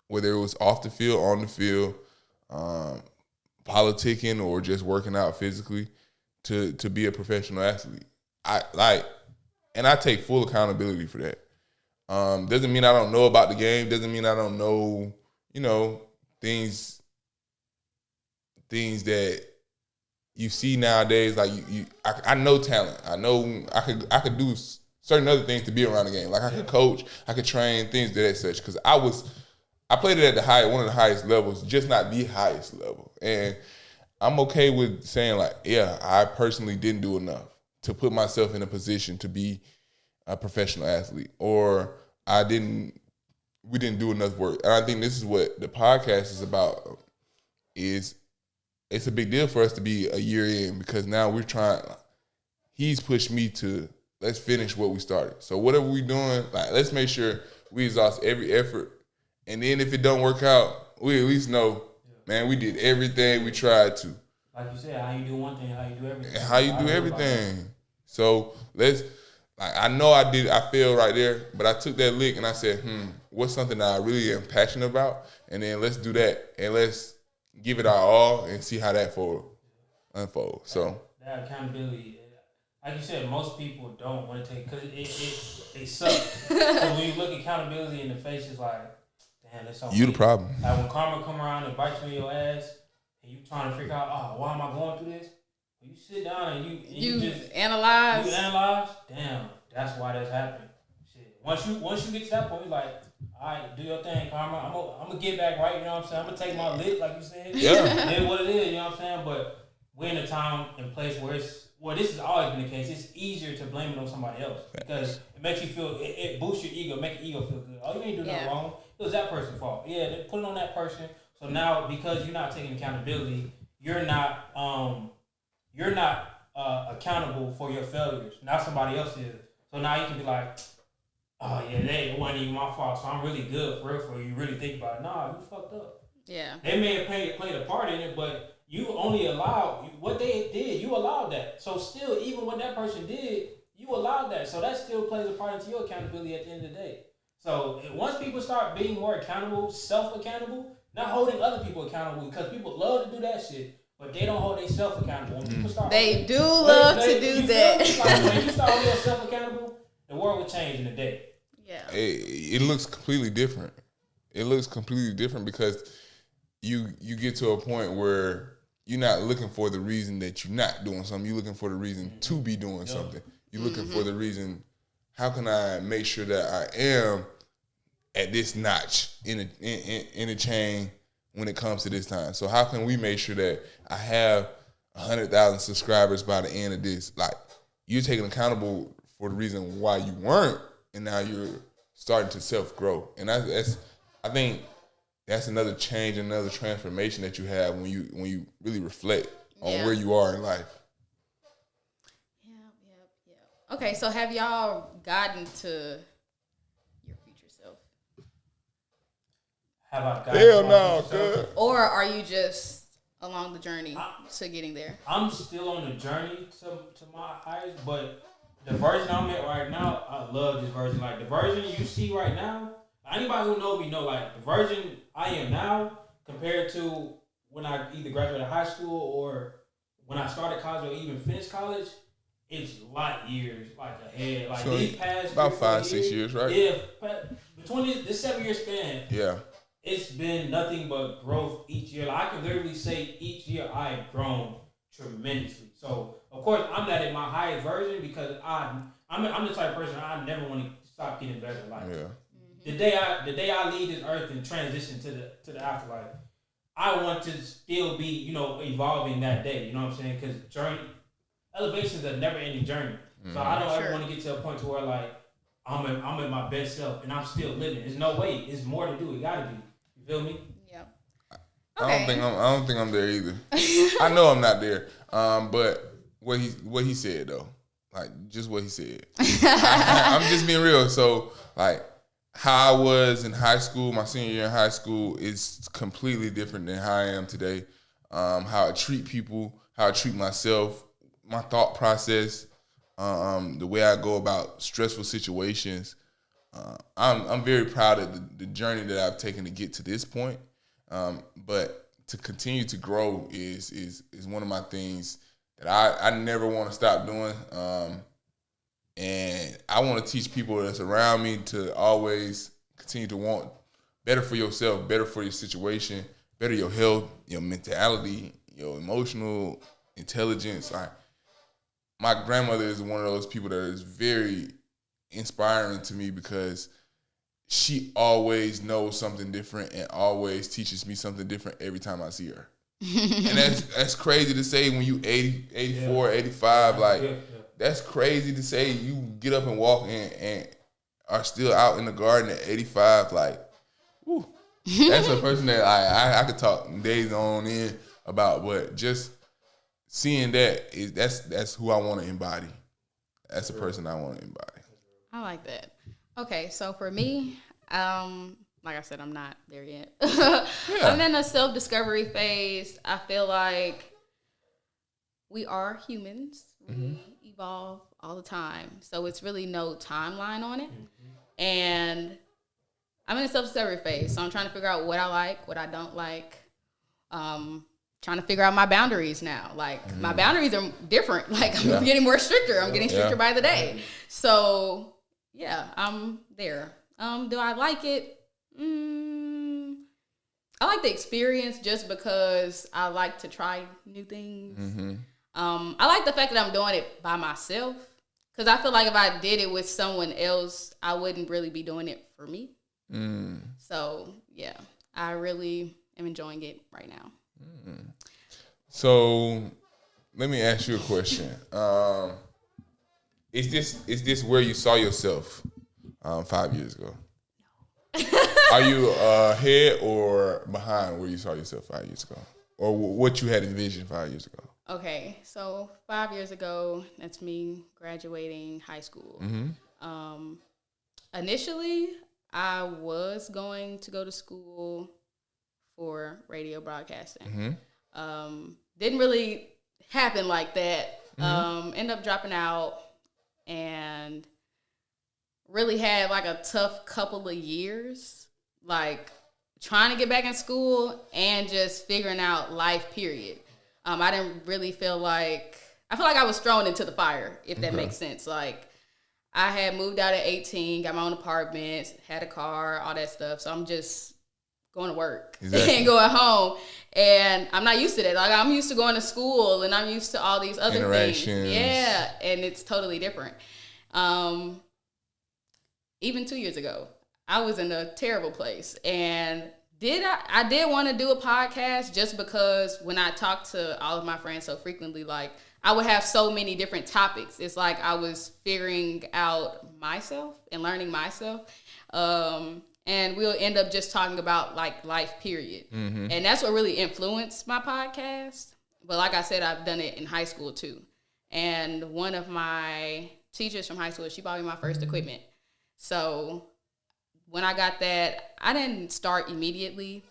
whether it was off the field, on the field, politicking, or just working out physically to be a professional athlete. And I take full accountability for that. Doesn't mean I don't know about the game. Doesn't mean I don't know, things that you see nowadays. Like I know talent. I know I could do certain other things to be around the game. Like, I could coach, I could train, things of that such. Because I played it at one of the highest levels, just not the highest level. And I'm okay with saying, like, yeah, I personally didn't do enough to put myself in a position to be a professional athlete, or we didn't do enough work. And I think this is what the podcast is about, is it's a big deal for us to be a year in because now we're trying. He's pushed me to let's finish what we started. So whatever we doing, like let's make sure we exhaust every effort, and then if it don't work out, we at least know, man, we did everything we tried to. Like you said, how you do one thing, how you do everything. And how you do everything. So let's. Like I know I failed right there, but I took that lick and I said, what's something that I really am passionate about? And then let's do that and let's give it our all and see how that unfolds. So that accountability, like you said, most people don't want to take because it sucks. Because when you look accountability in the face, it's like, damn, that's all. You the problem. Like when karma come around and bite you in your ass, and you trying to figure out, why am I going through this? You sit down and you just analyze. You analyze. Damn, that's why that's happening. Shit. Once you get to that point, you're like, all right, do your thing, karma. I'm gonna get back right. You know what I'm saying? I'm gonna take my lick, like you said. Yeah. It is what it is. You know what I'm saying? But we're in a time and place where this has always been the case. It's easier to blame it on somebody else because it makes you feel. It boosts your ego, make your ego feel good. Oh, you ain't do nothing wrong. It was that person's fault. Yeah, they put it on that person. So now because you're not taking accountability, you're not accountable for your failures. Now somebody else is. So now you can be like, oh yeah, it wasn't even my fault. So I'm really good for real. For you really think about it. Nah, you fucked up. Yeah. They may have played a part in it, but you only allowed what they did. You allowed that. So still, even what that person did, you allowed that. So that still plays a part into your accountability at the end of the day. So once people start being more accountable, self-accountable, not holding other people accountable, because people love to do that shit. But they don't hold themselves accountable. When people start they do love to do that. Like when you start holding yourself accountable, the world will change in a day. Yeah. It looks completely different. It looks completely different because you get to a point where you're not looking for the reason that you're not doing something. You're looking for the reason to be doing something. You're looking for the reason, how can I make sure that I am at this notch in a chain when it comes to this time. So how can we make sure that I have 100,000 subscribers by the end of this? Like, you're taking accountable for the reason why you weren't, and now you're starting to self-grow. And I think that's another change, another transformation that you have when you really reflect on where you are in life. Yeah. Okay, so have y'all gotten to your future self? Have I gotten Hell no, good. Or are you just along the journey to getting there? I'm still on the journey to my highest, but the version I'm at right now, I love this version. Like the version you see right now, anybody who knows me know like the version I am now compared to when I either graduated high school or when I started college or even finished college, it's light years like ahead. Like So these past about 3-4 5-6 years, right? Yeah, but between this 7-year span, Yeah. it's been nothing but growth each year. Like, I can literally say each year I have grown tremendously. So of course I'm not at my highest version because I'm the type of person I never want to stop getting better. Like the day I leave this earth and transition to the afterlife, I want to still be evolving that day. You know what I'm saying? Because elevation is a never ending journey. So I don't ever want to get to a point to where like I'm at my best self and I'm still living. There's no way. It's more to do. It gotta be. You feel me? Yeah. Okay. I don't think I'm there either. I know I'm not there. But what he said though, like just what he said. I'm just being real. So like how I was in high school, my senior year in high school, is completely different than how I am today. How I treat people, how I treat myself, my thought process, the way I go about stressful situations. I'm very proud of the journey that I've taken to get to this point. But to continue to grow is one of my things that I never want to stop doing. And I want to teach people that's around me to always continue to want better for yourself, better for your situation, better your health, your mentality, your emotional intelligence. My grandmother is one of those people that is very inspiring to me because she always knows something different and always teaches me something different every time I see her. And that's crazy to say when you 80, 84, 85, like that's crazy to say you get up and walk and are still out in the garden at 85, like, whew. That's a person that I could talk days on end about, but just seeing that's who I want to embody. That's the person I want to embody. I like that. Okay, so for me, like I said, I'm not there yet. I'm in a self-discovery phase. I feel like we are humans. We evolve all the time. So it's really no timeline on it. And I'm in a self-discovery phase. So I'm trying to figure out what I like, what I don't like. Trying to figure out my boundaries now. Like, my boundaries are different. Like, I'm getting more stricter. I'm getting stricter by the day. So, yeah, I'm there. Do I like it? I like the experience just because I like to try new things. I like the fact that I'm doing it by myself, because I feel like if I did it with someone else, I wouldn't really be doing it for me. So, yeah, I really am enjoying it right now. So, let me ask you a question. Is this where you saw yourself 5 years ago? Are you ahead or behind where you saw yourself 5 years ago? Or what you had envisioned 5 years ago? Okay, so 5 years ago, that's me graduating high school. Initially, I was going to go to school for radio broadcasting. Didn't really happen like that. Ended up dropping out and really had like a tough couple of years, like trying to get back in school and just figuring out life, period. I didn't really feel like I was thrown into the fire, if that makes sense. Like, I had moved out at 18, got my own apartment, had a car, all that stuff. So I'm just going to work and going home. And I'm not used to that. Like, I'm used to going to school and I'm used to all these other interactions. Things. Yeah, and it's totally different. Even 2 years ago, I was in a terrible place. And I did want to do a podcast just because when I talked to all of my friends so frequently, like, I would have so many different topics. It's like I was figuring out myself and learning myself. And we'll end up just talking about, like, life, period. And that's what really influenced my podcast. But like I said, I've done it in high school too. And one of my teachers from high school, she bought me my first equipment. So when I got that, I didn't start immediately.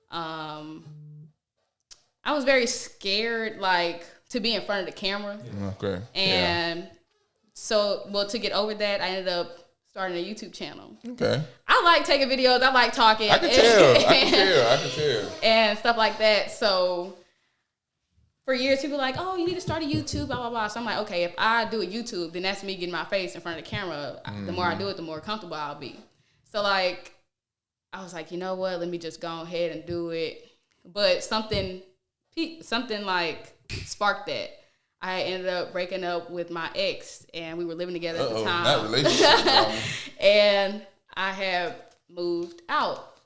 I was very scared, like, to be in front of the camera. Okay. And so, to get over that, I ended up starting a YouTube channel. Okay. I like taking videos. I like talking. I can tell. And stuff like that. So for years, people were like, oh, you need to start a YouTube, blah, blah, blah. So I'm like, okay, if I do a YouTube, then that's me getting my face in front of the camera. The more I do it, the more comfortable I'll be. So, like, I was like, you know what? Let me just go ahead and do it. But something like sparked that. I ended up breaking up with my ex, and we were living together at the time. Not relationship. And I have moved out.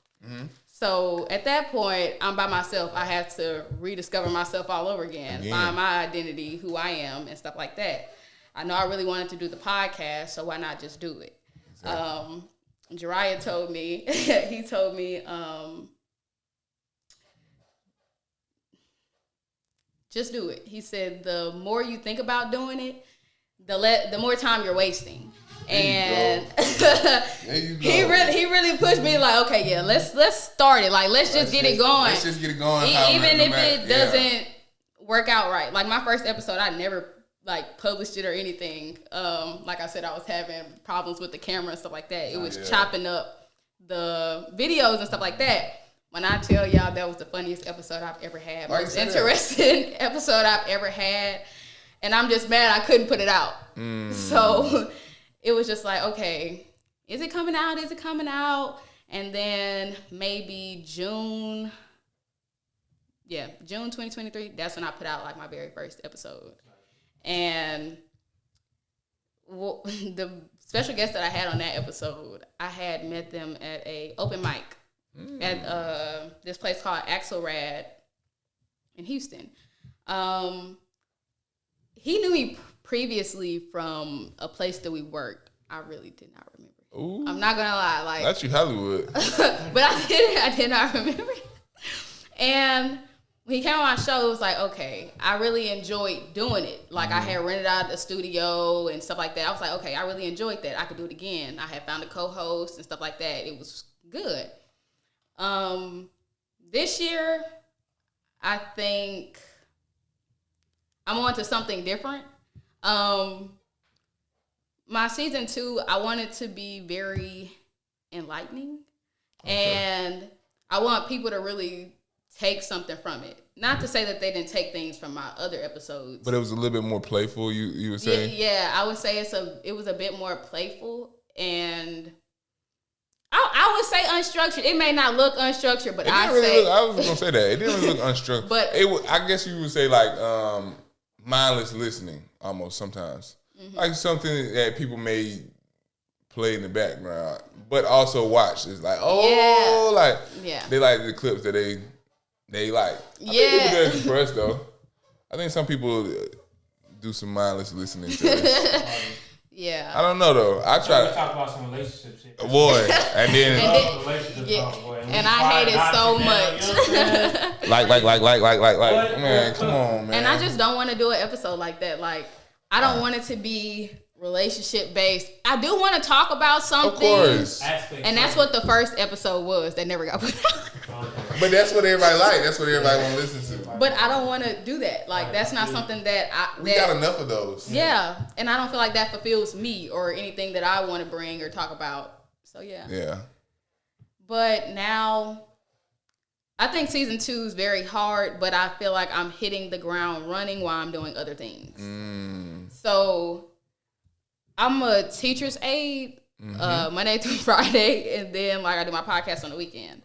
So at that point, I'm by myself. I had to rediscover myself all over again, find my identity, who I am, and stuff like that. I know I really wanted to do the podcast, so why not just do it? Exactly. Jariah told me, just do it. He said, the more you think about doing it, the more time you're wasting. And he really pushed me, like, okay, yeah, let's start it. Like, let's just get it going. Let's just get it going. Even if it doesn't work out right. Like, my first episode, I never, like, published it or anything. Like I said, I was having problems with the camera and stuff like that. It was chopping up the videos and stuff like that. When I tell y'all that was the funniest episode I've ever had, most interesting episode I've ever had, and I'm just mad I couldn't put it out. So it was just like, okay, is it coming out? Is it coming out? And then maybe June 2023, that's when I put out, like, my very first episode. And the special guest that I had on that episode, I had met them at a open mic at this place called Axelrad in Houston. He knew me previously from a place that we worked. I really did not remember. Ooh. I'm not gonna lie, like, that's you Hollywood. But I did not remember. And when he came on my show, it was like, okay, I really enjoyed doing it. Like, I had rented out the studio and stuff like that. I was like, okay, I really enjoyed that. I could do it again. I had found a co-host and stuff like that. It was good. This year, I think I'm on to something different. My season 2, I want it to be very enlightening. And I want people to really take something from it. Not to say that they didn't take things from my other episodes. But it was a little bit more playful, you would say? Yeah, I would say it was a bit more playful, and I would say unstructured. It may not look unstructured, but I was going to say that. It didn't really look unstructured. But I guess you would say like mindless listening almost sometimes. Mm-hmm. Like something that people may play in the background, but also watch. It's like, they like the clips that they like. I think people do it for us though. I think some people do some mindless listening to this. Yeah. I don't know though. I try to talk about some relationship shit. Boy, and then and I hate it so much. Like, man, come on, man. And I just don't want to do an episode like that. Like, I don't want it to be relationship based. I do want to talk about something. Of course. And that's what the first episode was that never got put out. But that's what everybody like. That's what everybody want to listen to. But I don't want to do that. Like, that's not something that we got enough of those. Yeah. And I don't feel like that fulfills me or anything that I want to bring or talk about. So, yeah. Yeah. But now, I think season 2 is very hard, but I feel like I'm hitting the ground running while I'm doing other things. So, I'm a teacher's aide Monday through Friday, and then like I do my podcast on the weekend.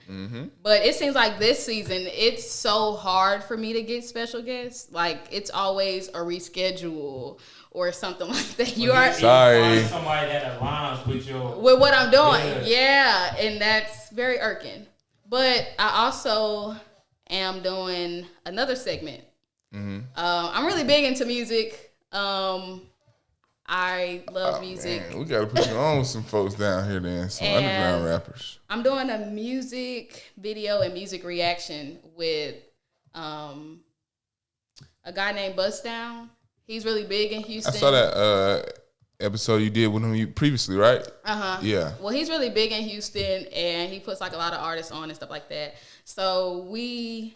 But it seems like this season, it's so hard for me to get special guests. Like, it's always a reschedule or something like that. You are sorry. Somebody that aligns with what I'm doing. Yeah, and that's very irking. But I also am doing another segment. I'm really big into music. I love music. Man, we gotta put you on with some folks down here then, some underground rappers. I'm doing a music video and music reaction with a guy named Bust Down. He's really big in Houston. I saw that episode you did with him previously, right? Yeah. Well, he's really big in Houston, and he puts like a lot of artists on and stuff like that. So when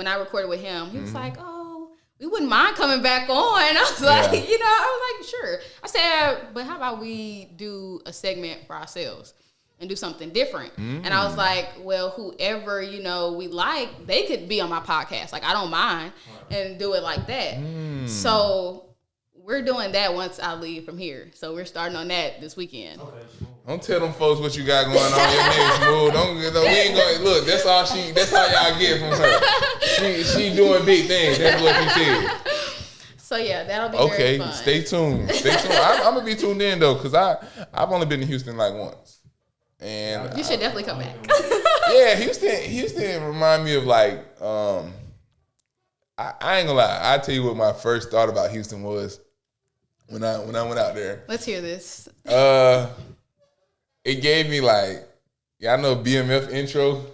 I recorded with him, he was like, "Oh, we wouldn't mind coming back on." I was like, I was like, sure. I said, but how about we do a segment for ourselves and do something different? And I was like, well, whoever, we like, they could be on my podcast. Like, I don't mind and do it like that. So we're doing that once I leave from here. So we're starting on that this weekend. Okay. Don't tell them folks what you got going on. Your name's Smooth. We ain't gonna look. That's all y'all get from her. She doing big things. That's what she said. So yeah, that'll be very fun. Stay tuned. I'm gonna be tuned in though, cause I've only been to Houston like once, and you should definitely come back. Yeah, Houston remind me of like I ain't gonna lie. I tell you what my first thought about Houston was when I went out there. Let's hear this. It gave me like, y'all know BMF intro?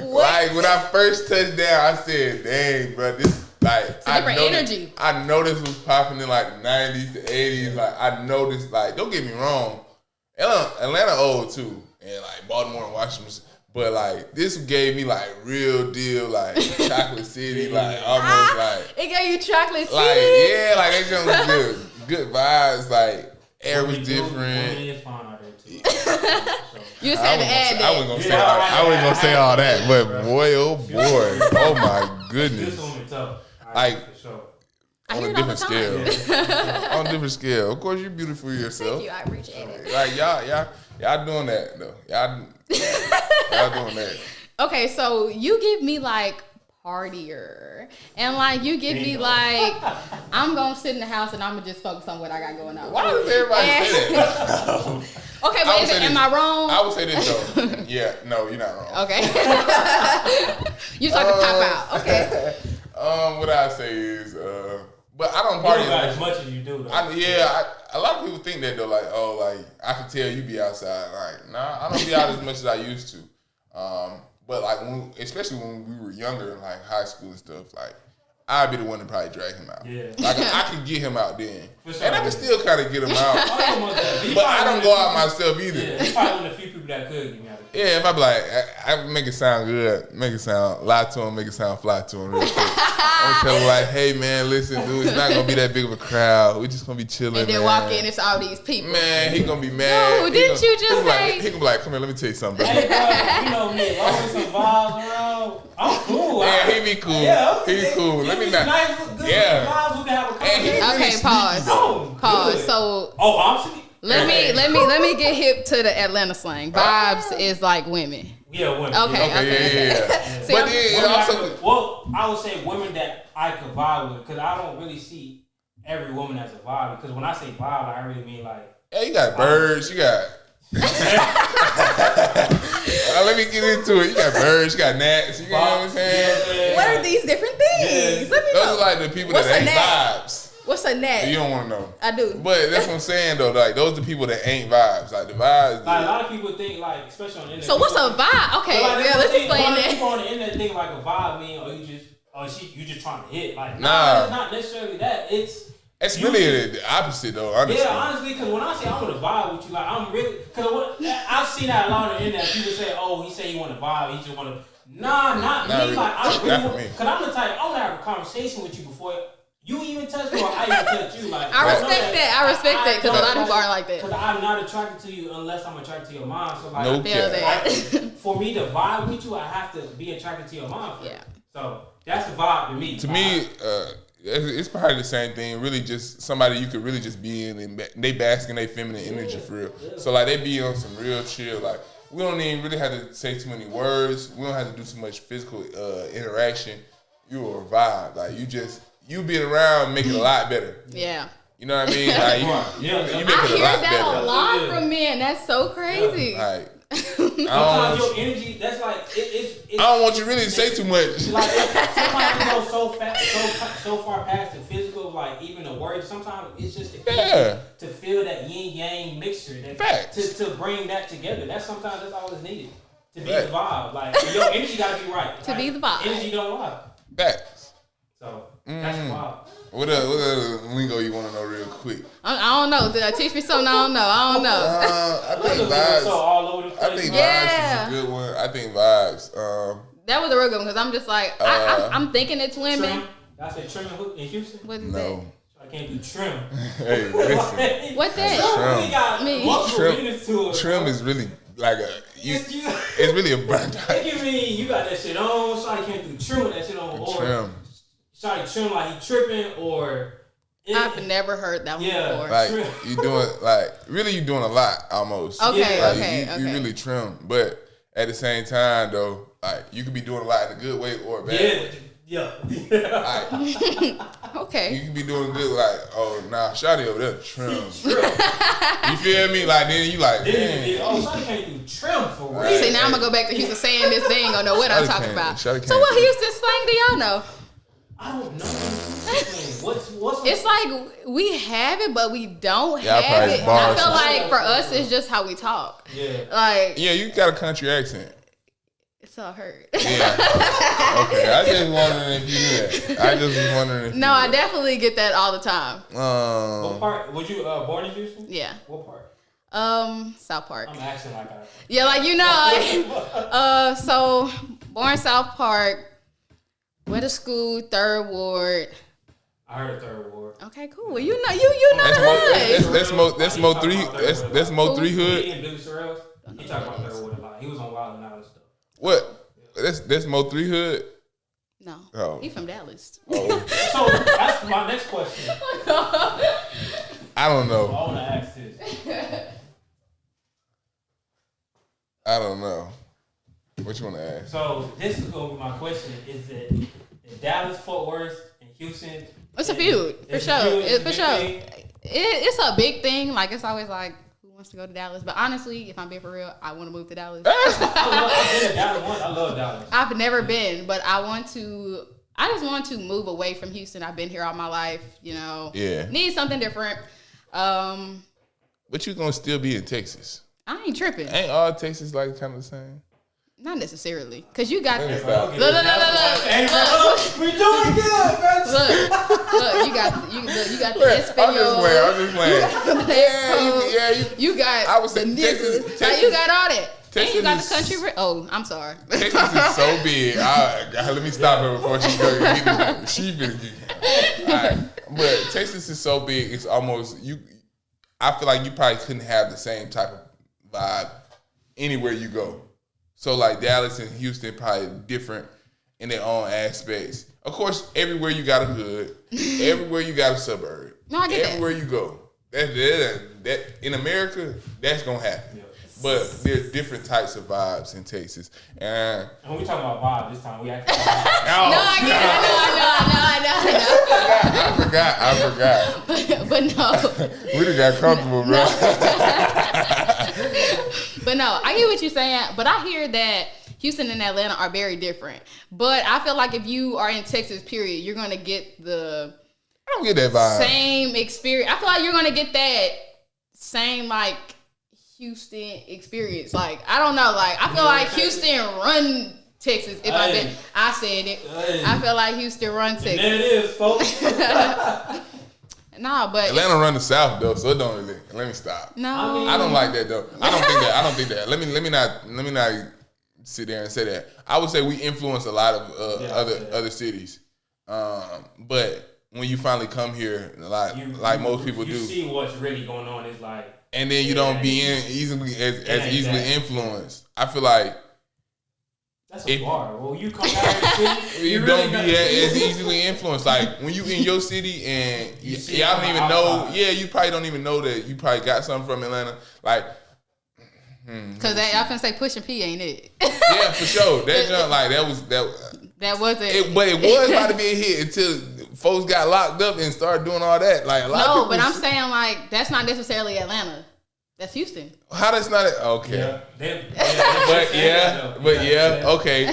Like when I first touched down, I said, dang, bro, this like it's a different energy. I know this was popping in like 90s to 80s. Like I know this, like, don't get me wrong. Atlanta old too. And like Baltimore and Washington. But like this gave me like real deal, like Chocolate City, like almost like it gave you Chocolate City. Like like it was good vibes, like air was different. You just had to add that. I wasn't gonna say all that, but boy, oh boy, oh my goodness, like on a different scale, on a different scale. Of course, you're beautiful yourself. Thank you, I appreciate it. Like y'all doing that though, y'all doing that. Okay, so you give me like partier, and like you give me like I'm gonna sit in the house and I'm gonna just focus on what I got going on. Why does everybody say that? Okay, but am I wrong? I would say this though. Yeah, no, you're not wrong. Okay. You just like to pop out. Okay. What I say is, but I don't party as much as you do. Though. A lot of people think that though, like, oh, like I can tell you be outside. Like, nah, I don't be out as much as I used to. But like, especially when we were younger, in like high school and stuff, like I'd be the one to probably drag him out. Yeah. Like I could get him out then, For sure. and I can still kind of get him out. But I don't go out myself either. Yeah, he's probably one of the few people that could get me out. Yeah, if I be like, I make it sound good, make it sound lie to him, make it sound fly to him real quick. I'm tell him like, hey man, listen, dude, it's not gonna be that big of a crowd. We just gonna be chilling. And then walk in, it's all these people. Man, he gonna be mad. No, didn't you just say? He gonna be like, come here, let me tell you something, bro. Hey, bro, you know me. As long as some vibes around, I'm cool. Yeah, he be cool. Yeah, he cool. Let me not. Nice, good Yeah. vibes. We can have a conversation. Okay, pause. Oh, Pause. good. So Oh, honestly. let me get hip to the Atlanta slang. Vibes is like women. Yeah, women. Okay. Yeah. See, But I'm- then it Women also, well, I would say women that I could vibe with, because I don't really see every woman as a vibe. Because when I say vibe, I really mean like. yeah, you got birds, you got. Let me get into it. You got birds, you got gnats. You know what I'm saying? What are these different things? Let me Those know. are like the people What's that a ain't gnat? vibes. What's a gnat? You don't want to know. I do. But that's what I'm saying though. Like those are the people that ain't vibes. Like the vibes. Like a lot of people think like, especially on the internet. So what's a vibe? Okay, yeah, let's explain A lot of that. people on the internet think like a vibe mean, you just trying to hit. Like, Nah. it's not necessarily that. It's really the opposite though. Honestly. yeah, honestly, because when I say I want to vibe with you, like I'm really, because I've seen that a lot on the internet. People say, "Oh, he say he want to vibe. He just want to." Nah, not me. really. Like I Not really, for me. because I'm the type. I want to have a conversation with you before you even touch me, or I even touch you. Like I respect that. I respect that because a lot of people aren't like Because that. I'm not attracted to you unless I'm attracted to your mind. So like, No Feel cap. that. for me to vibe with you, I have to be attracted to your mind first. Yeah. So that's the vibe to me. To me, it's probably the same thing. Really, just somebody you could really just be in, and they bask in their feminine energy for real. So like they be on some real chill. Like we don't even really have to say too many words. We don't have to do too much physical interaction. You are a vibe. Like you being around make it a lot better. Yeah. You know what I mean? Like you make I it a hear lot that better. a lot from men. That's so crazy. Like Sometimes your energy, that's like it's I don't want you really to say too much. like sometimes we go so fast, so far past the physical, like even the words. Sometimes it's just the Yeah. to feel that yin yang mixture, that Facts. to bring that together. That's sometimes that's all it's needed to be Facts. the vibe. Like your energy gotta be right. To be the vibe. Energy don't lie. Facts. So that's the vibe. What other lingo you want to know real quick? I don't know. Did I teach me something? I don't know. I don't know. I think So vibes. all over the place. I think Yeah. vibes is a good one. I think vibes. That was a real good one because I'm just like, I'm thinking it's women. Trim. I said trim in Houston. What is No. I can't do trim. Hey, listen. that? What that? Trim. We got Me. multiple Trim- meanings to it. Trim is really like a. It's you. It's really a burnt out. What you mean you got that shit on? Shawty can't do trim with that shit on. Or Trim. Shawty trim like he tripping or. I've never heard that one Yeah. before. Like Trim. you doing you doing a lot almost. Okay, Yeah. Like, okay, you okay. really trim, but at the same time though, like you could be doing a lot in a good way or a bad way. Yeah. Like, Okay. you can be doing good, like, oh, nah, shawty over there, trim. You feel me? Like, then you like, Then damn. you oh, Shawty can't do trim for real. Right. See, now I'm gonna go back to Houston saying this. They ain't gonna know what I'm Shawty talking can't- about. Shawty So can't what do- Houston slang do y'all know? I don't know. What's It's like we have it, but we don't Y'all have probably it. And I bars feel and like for us, it's just how we talk. yeah. Like Yeah, you got a country accent. it's all hurt. Yeah. Okay, I just wondering if you knew that. I just was wondering if No, you I knew definitely get that all the time. that. What part? Was you born in Houston? Yeah. What part? South Park. I'm acting like I. Yeah, like you know, like, so born South Park, went to school, Third Ward. I heard a third ward. Okay, cool. Well, you know the hood. That's Mo 3 hood. He and Billy Sorrells. He talked about third ward a lot. He was on Wild and Out and stuff. What? That's Mo 3 hood? No, Oh. he from Dallas. Oh, So that's my next question. I don't I know. want to ask this. I don't know. What you want to ask? So this is going to be my question: is that in Dallas, Fort Worth, and Houston? It's a feud for It's a sure. feud, it's a For big sure. thing. It's a big thing. Like it's always like, who wants to go to Dallas? But honestly, if I'm being for real, I want to move to Dallas. I've been to Dallas once. I love Dallas. I've never been, but I just want to move away from Houston. I've been here all my life, you know. Yeah. Need something different. But you gonna still be in Texas. I ain't tripping. Ain't all Texas like kind of the same? Not necessarily, because you got Let me look, stop. Okay. We doing good, man. look, you got the I'm Espanol. just playing. Yeah, You got I would say the Texas- niggas. Texas- You got all that. And Texas you got is- the country. Oh, I'm sorry. Texas is so big. Let me stop her before she go get it. She finna get. All right. But Texas is so big. It's almost you. I feel like you probably couldn't have the same type of vibe anywhere you go. So like Dallas and Houston probably different in their own aspects. Of course, everywhere you got a hood, everywhere you got a suburb. No, I get that. Everywhere you go, that in America, that's gonna happen. Yeah. But there's different types of vibes in Texas, and And we talking about Bob this time. We actually. No, I get it. I forgot. But no. We done got comfortable, bro. But no, I get what you're saying. But I hear that Houston and Atlanta are very different. But I feel like if you are in Texas, period, you're gonna get the I don't get that vibe. same experience. I feel like you're gonna get that same like Houston experience. Like I don't know. Like I feel like Houston run Texas. If I said it, I feel like Houston run And there Texas. it is, folks. Nah, but Atlanta run the South though, so it don't really. Let me stop. no, I don't like that though. I don't think that. Let me not sit there and say that. I would say we influence a lot of other cities, but when you finally come here, like most people you do, see what's really going on. It's like, and then you don't be easily influenced. I feel like that's a bar. Well, you come out of the city, you really don't be got- as easily influenced. Like when you in your city and see y'all it don't from even know. outside. Yeah, you probably don't even know that you probably got something from Atlanta. Like, because I often say pushing P ain't it. yeah, for sure. That junk, like that was. That wasn't. But it was about to be a hit until folks got locked up and started doing all that. Like a lot of No, people. but I'm saying like that's not necessarily Atlanta. That's Houston. How that's not okay. Yeah, Okay,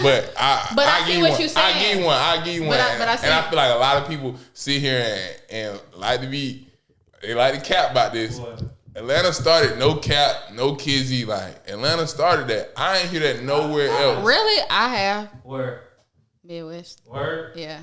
but I see what you're saying. I give you one, But I see- and I feel like a lot of people sit here and like to cap about this. What? Atlanta started no cap, no kizzy. Like Atlanta started that. I ain't hear that nowhere else. Really, I have Word. Midwest. Word. Yeah,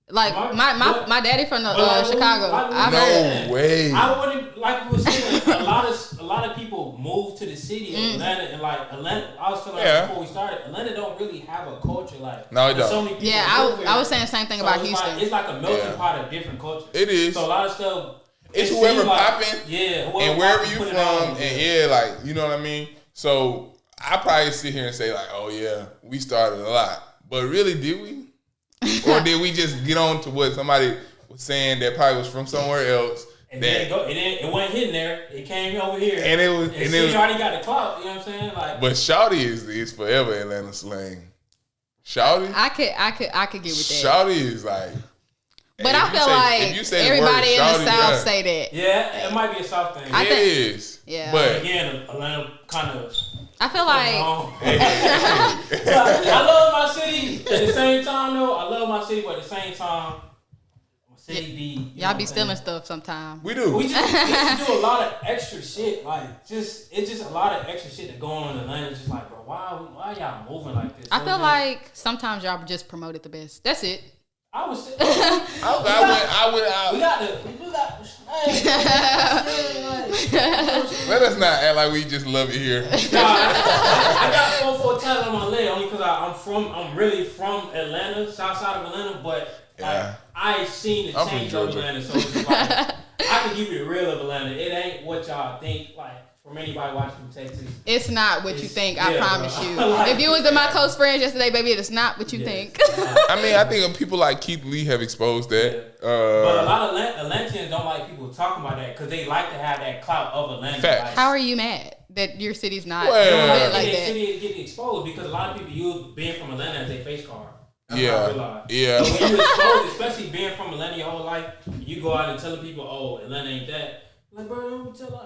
like What? my daddy from the But like, Chicago. why- I've heard. No way. I wouldn't, like you were saying, a lot of people move to the city of Atlanta, and like Atlanta, I was telling you before we started, Atlanta don't really have a culture like. No, it there's don't. So many people Yeah, live here. I was saying the same thing So about it's Houston. Like, it's like a melting Yeah. pot of different cultures. It is. So a lot of stuff. It's it whoever seems like- popping, yeah, and wherever popping, you put it from, on. and yeah, like you know what I mean. So I probably sit here and say like, oh yeah, we started a lot, but really did we, or did we just get on to what somebody was saying that probably was from somewhere else? And then it wasn't hitting there. It came over here, And it was- And and see, it was- you already got the clout. You know what I'm saying? Like, But Shawty is forever Atlanta slang. Shawty, I could get with that. Shawty is like. But if I you feel say- like if you say the everybody word in Shawty, the South yeah. say that. yeah, it might be a South thing. I It think- is. Yeah. But Again, Atlanta kind of. I feel like I love my city. At the same time, though, I love my city, but at the same time, my city be. you know y'all what be I'm stealing saying? stuff sometimes. we do. We just do a lot of extra shit. Like, it's just a lot of extra shit that go on in Atlanta. It's just like, bro, why y'all moving like this? I feel like sometimes y'all just promote it the best. That's it. I was. I We got let us not act like we just love it here. I got 4 tats on my leg only because I'm really from Atlanta, south side of Atlanta, but Yeah. I seen the I'm from change of Georgia. Atlanta, so it's just like I can give you the real of Atlanta. It ain't what y'all think. Like from anybody watching from Texas, It's not what you It's- think. I yeah, promise bro. you. Like, If you was in my close friends yesterday, baby, it's not what you Yes. think. I mean, I think people like Keith Lee have exposed that. but a lot of Atlanteans don't like people talking about that because they like to have that clout of Atlanta. Facts. Like, How are you mad that your city's not Well- doing it like like their that? city is getting exposed because a lot of people use being from Atlanta as their face card. That's what I Yeah, realized. yeah. So when you expose, especially being from Atlanta your whole life, you go out and telling people, "Oh, Atlanta ain't that." Like, bro, don't tell them.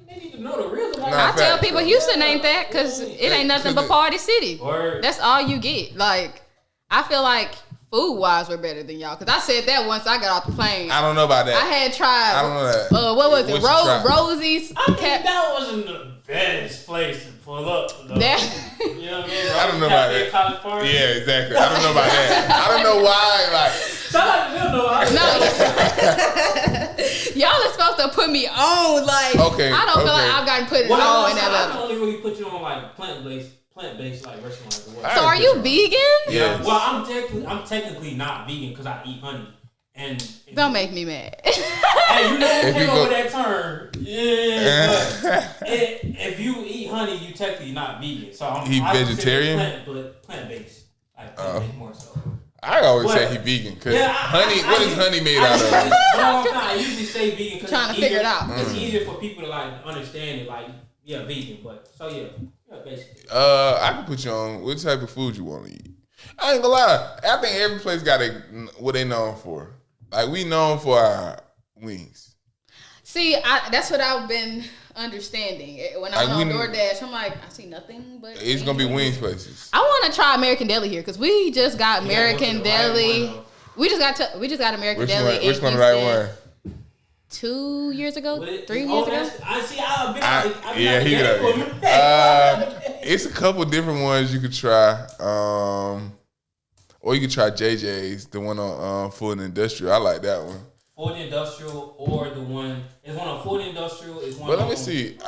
They need to know the real. Like, Nah, I tell facts, people bro. Houston ain't that because it ain't nothing but party city. Word. That's all you get. Like, I feel like food wise we're better than y'all. Because I said that once I got off the plane. I don't know about that. I had tried. I don't know that. What was it? What you tried? Rosie's. I think that wasn't the best place to pull up. Though. You know what I mean? I don't know about that. College Park. Yeah, exactly. I don't know about that. I don't know why. Like, Shout out to them though. Y'all are supposed to put me on. Like, okay, I don't feel like I've gotten put on in that I level. can only really put you on like plant-based like restaurants. So are you vegan? Yeah. Well, I'm technically not vegan because I eat honey. And Don't make me mad. Hey, you never came up with that term. Yeah. But if you eat honey, you technically not vegan. So I'm vegetarian? Plant-based. Like plant-based more so. I always say he vegan because honey. What is honey made out of? I usually say vegan because trying to figure it out. It's easier for people to like understand it. Like vegan. But so yeah, basically. I can put you on what type of food you want to eat. I ain't gonna lie. I think every place got what they known for. Like we known for our wings. See, that's what I've been understanding. When I'm on DoorDash, I'm like, I see nothing but it's gonna be wings places. I want to try American Deli here because we just got American Deli. We just got American Deli. Which one the right one? 2 years ago, 3 years ago. I see. It's a couple different ones you could try. Or you could try JJ's, the one on Full and Industrial. I like that one. Full and Industrial, or the one is one on Full and Industrial. Is one. But let me see. You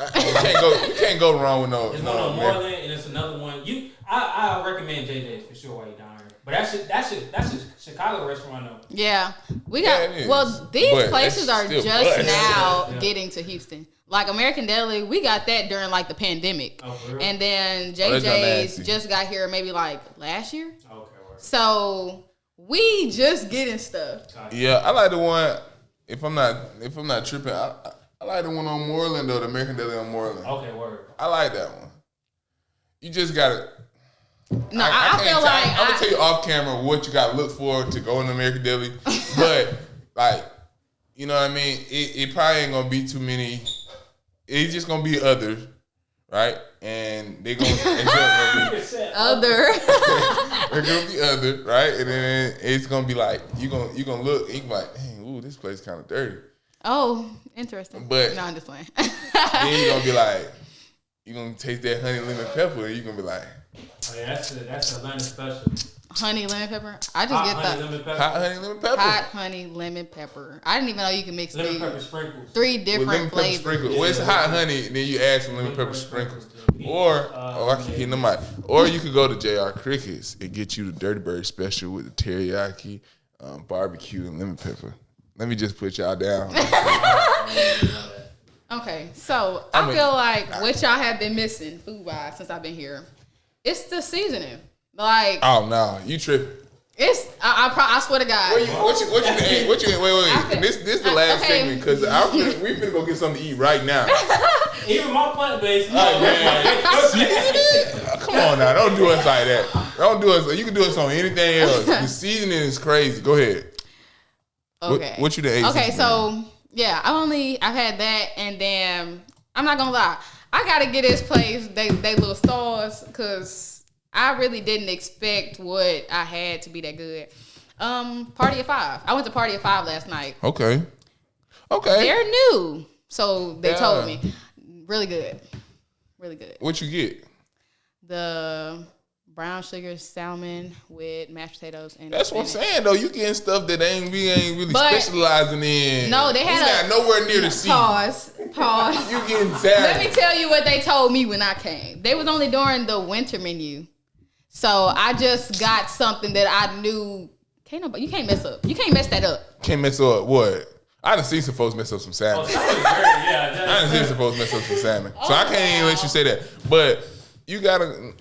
can't go wrong with no. It's one on Moreland, and it's another one. I recommend JJ's for sure while you're down here. But that's a Chicago restaurant though. Yeah, we got. These places are just now getting to Houston. Like American Deli, we got that during like the pandemic, and then JJ's just got here maybe like last year. Okay. So we just getting stuff. Yeah, I like the one. If I'm not tripping, I like the one on Moreland though. The American Deli on Moreland. Okay, word. I like that one. You just gotta. No, I feel like I'm gonna tell you off camera what you gotta look for to go in the American Deli, but like, you know what I mean. It probably ain't gonna be too many. It's just gonna be others, right? And they're gonna other. They're gonna be other, right? And then it's gonna be like you gonna look. And you can be like, dang, ooh, this place kind of dirty. Oh, interesting. But no, I'm just playing. Then you're gonna be like, you're gonna taste that honey lemon pepper, and you're gonna be like, oh yeah, that's Atlanta special. Honey lemon pepper. I just get hot honey lemon pepper. Hot honey lemon pepper. I didn't even know you can mix lemon pepper sprinkles. 3 different flavors. Well, it's hot honey, and then you add some lemon pepper sprinkles. Or I can hit them out. Or you could go to JR Crickets and get you the Dirty Bird special with the teriyaki, barbecue, and lemon pepper. Let me just put y'all down. Okay, so I feel like what y'all have been missing food wise since I've been here, it's the seasoning. Like, oh no, you tripping? It's I swear to God. Wait. This the last segment because we finna go get something to eat right now. Even my plant-based. Come on now, don't do us like that. Don't do us. You can do us on anything else. The seasoning is crazy. Go ahead. Okay. What you done ate? Okay, so yeah, I've had that, and then I'm not gonna lie, I gotta get this place they little stars because I really didn't expect what I had to be that good. Party of 5. I went to Party of 5 last night. Okay. They're new, so they told me. Really good. What you get? The brown sugar salmon with mashed potatoes and that's what I'm saying though. You getting stuff that we ain't really specializing in. No, they had nowhere near the sea. Pause. You getting sad. Let me tell you what they told me when I came. They was only doing the winter menu. So I just got something that I knew you can't mess up. You can't mess that up. Can't mess up what? I done seen some folks mess up some salmon. I done seen some folks mess up some salmon. So I can't even let you say that. But you gotta,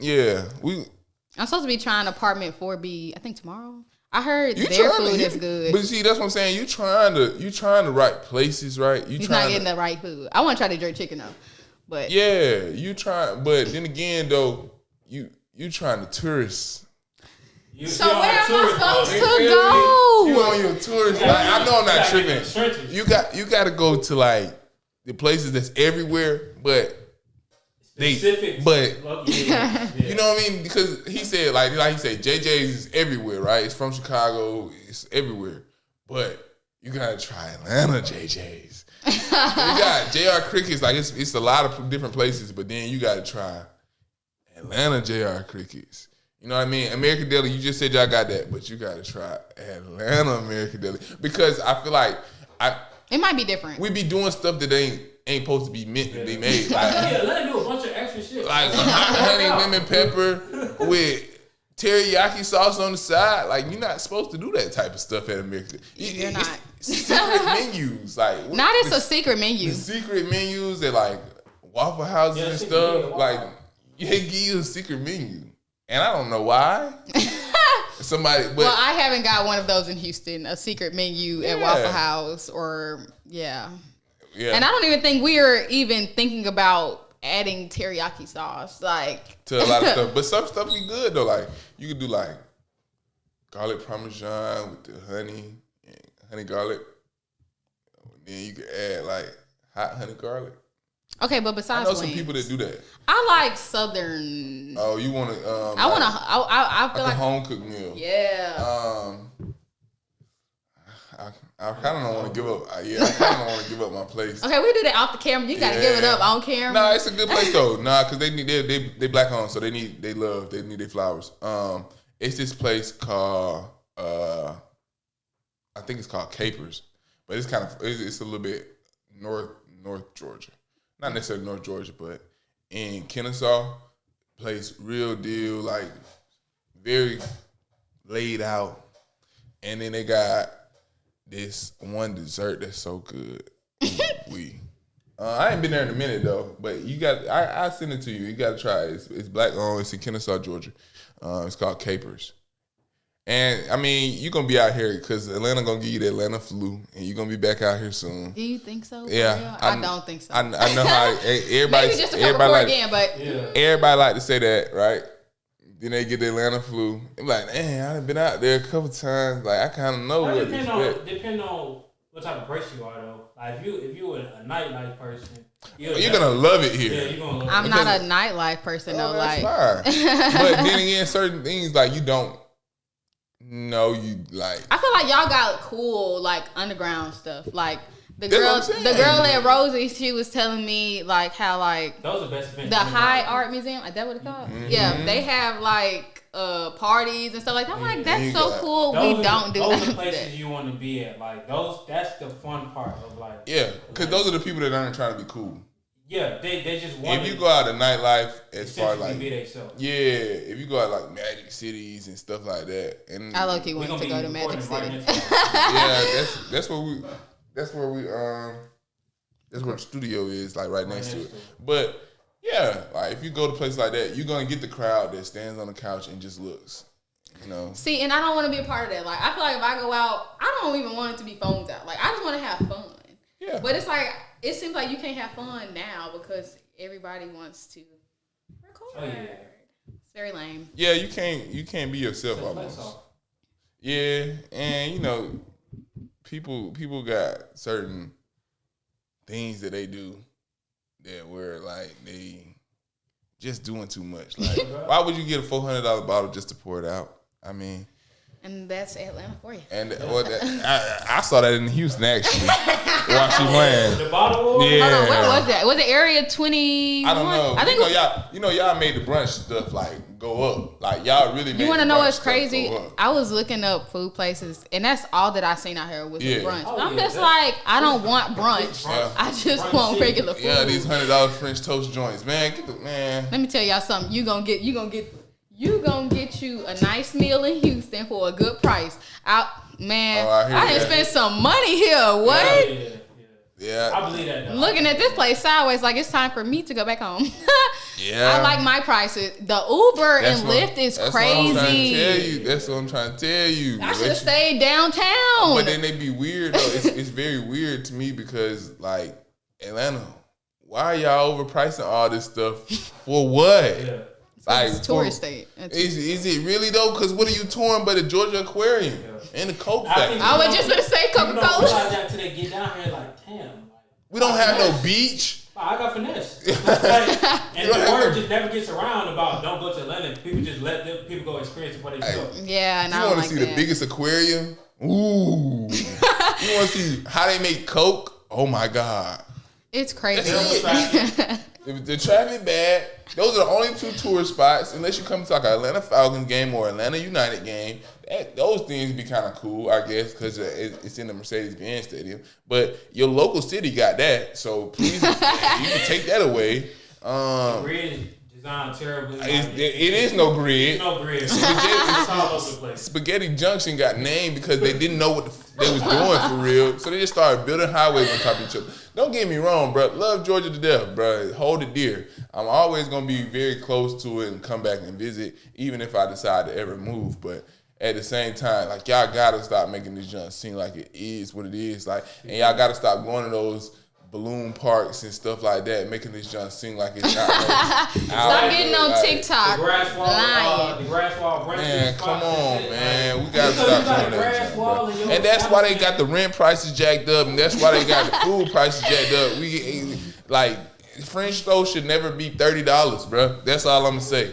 I'm supposed to be trying apartment 4B, I think tomorrow. I heard their food is good. But see, that's what I'm saying. You trying the right places, right? He's not getting the right food. I want to try the jerk chicken though. But yeah, you trying. But then again though, you trying to tourist. So where am I supposed to go? You on your tourist? Like, I know I'm not tripping. You got to go to like the places that's everywhere, but specific. You know what I mean? Because he said like he said, JJ's is everywhere, right? It's from Chicago. It's everywhere, but you gotta try Atlanta JJ's. You got JR Crickets, like it's a lot of different places, but then you gotta try Atlanta JR Crickets. You know what I mean? American Deli, you just said y'all got that, but you gotta try Atlanta American Deli because I feel like it might be different. We be doing stuff that ain't supposed to be meant to be made. Like, let them do a bunch of extra shit. Like honey lemon pepper with teriyaki sauce on the side. Like, you're not supposed to do that type of stuff at American. You're not. Secret menus. Like, it's a secret menu. The secret menus at like Waffle Houses and stuff. Like, they give you a secret menu. And I don't know why. Well, I haven't got one of those in Houston, a secret menu at Waffle House Yeah. And I don't even think we are even thinking about adding teriyaki sauce, like, to a lot of stuff. But some stuff be good though. Like, you could do like garlic parmesan with the honey garlic. And then you could add like hot honey garlic. Okay, but besides, I know some people that do that. I like Southern. Oh, you want to? I feel like a home cooked meal. Yeah. I kind of don't want to give up. I kind of don't want to give up my place. Okay, we do that off the camera. You gotta give it up on camera. Nah, it's a good place though. Nah, because they black owned, so they need their flowers. It's this place called I think it's called Capers, but it's it's a little bit north Georgia, not necessarily North Georgia, but in Kennesaw. Place real deal, like very laid out, and then they got this one dessert that's so good. I ain't been there in a minute though, but you got. I send it to you. You got to try it. It's black owned. It's in Kennesaw, Georgia. It's called Capers, and I mean you're gonna be out here because Atlanta gonna give you the Atlanta flu, and you're gonna be back out here soon. Do you think so? Yeah, I don't think so. I know how everybody. Maybe just a couple more again, but everybody like to say that, right? Then they get the Atlanta flu. I'm like, man, I done been out there a couple times. Like, I kind of know what to expect. Depend on what type of person you are, though. Like, if you a nightlife person, you're gonna love it here. Yeah, you're gonna love it. I'm not a nightlife person, though. That's like, fine. But then again, certain things like you don't know you like. I feel like y'all got cool like underground stuff, like. The girl at Rosie, she was telling me like how like those are best events. The High Art Museum, is that what it's called? Mm-hmm. Yeah, they have like parties and stuff like that. I'm like, that's so cool. We don't do that. Those are places you want to be at. Like those, that's the fun part of like. Yeah, because those are the people that aren't trying to be cool. Yeah, they just want. If you go out to nightlife, as far as like be themselves. Yeah, if you go out like Magic Cities and stuff like that, and I low-key wanted to go to Magic City. That's where the studio is, like right next to it. But yeah, like if you go to places like that, you're gonna get the crowd that stands on the couch and just looks, you know. See, and I don't want to be a part of that. Like I feel like if I go out, I don't even want it to be phones out. Like I just want to have fun. Yeah. But it's like it seems like you can't have fun now because everybody wants to record. Oh, yeah. It's very lame. Yeah, you can't be yourself almost. Yeah, and you know. People got certain things that they do that where like they just doing too much. Like, why would you get a $400 bottle just to pour it out? I mean, and that's Atlanta for you. And I saw that in Houston actually while she playing. The bottle. Yeah. Hold on, where was that? Was it Area 21? I don't know. I think y'all made the brunch stuff like go up. Like y'all really. You want to know what's crazy? I was looking up food places, and that's all that I seen out here was the brunch. I'm just like, I don't want brunch. Yeah. I just want regular food. Yeah, these $100 French toast joints, man. Let me tell y'all something. You gonna get you a nice meal in Houston for a good price. I didn't spend some money here. What? Yeah. I believe that. Looking at this place sideways, like it's time for me to go back home. Yeah. I like my prices. The Uber and Lyft is crazy. That's what I'm trying to tell you. I should have stayed downtown. But then they be weird though. It's very weird to me because like Atlanta, why are y'all overpricing all this stuff for what? Yeah. Like, it's a tourist state. Is it really though? Because what are you touring but the Georgia Aquarium and the Coke Factory? I was just gonna say Coca-Cola. Realize that till they get down here, like, damn. We don't have no beach. I got finesse. And the word just never gets around about don't go to Atlanta. People just let people go experience it for themselves. Yeah, and I don't like that. You want to see the biggest aquarium? Ooh. You want to see how they make Coke? Oh my God. It's crazy. If the traffic bad, those are the only two tourist spots, unless you come to like an Atlanta Falcons game or Atlanta United game. Those things be kind of cool, I guess, because it's in the Mercedes-Benz Stadium. But your local city got that, so please, you can take that away. The grid is designed terribly. It is no grid. No grid. It's all over the place. Spaghetti Junction got named because they didn't know what they was doing for real, so they just started building highways on top of each other. Don't get me wrong, bro. Love Georgia to death, bro. Hold it dear. I'm always gonna be very close to it and come back and visit, even if I decide to ever move. But at the same time, like, y'all gotta stop making this junk seem like it is what it is. Like, and y'all gotta stop going to those balloon parks and stuff like that, making this junk seem like it's not. Stop getting on TikTok. The grass wall. Man, come on, man. We gotta stop doing that. Bro. And that's why they got the rent prices jacked up, and that's why they got the food prices jacked up. We like French toast should never be $30, bro. That's all I'm gonna say.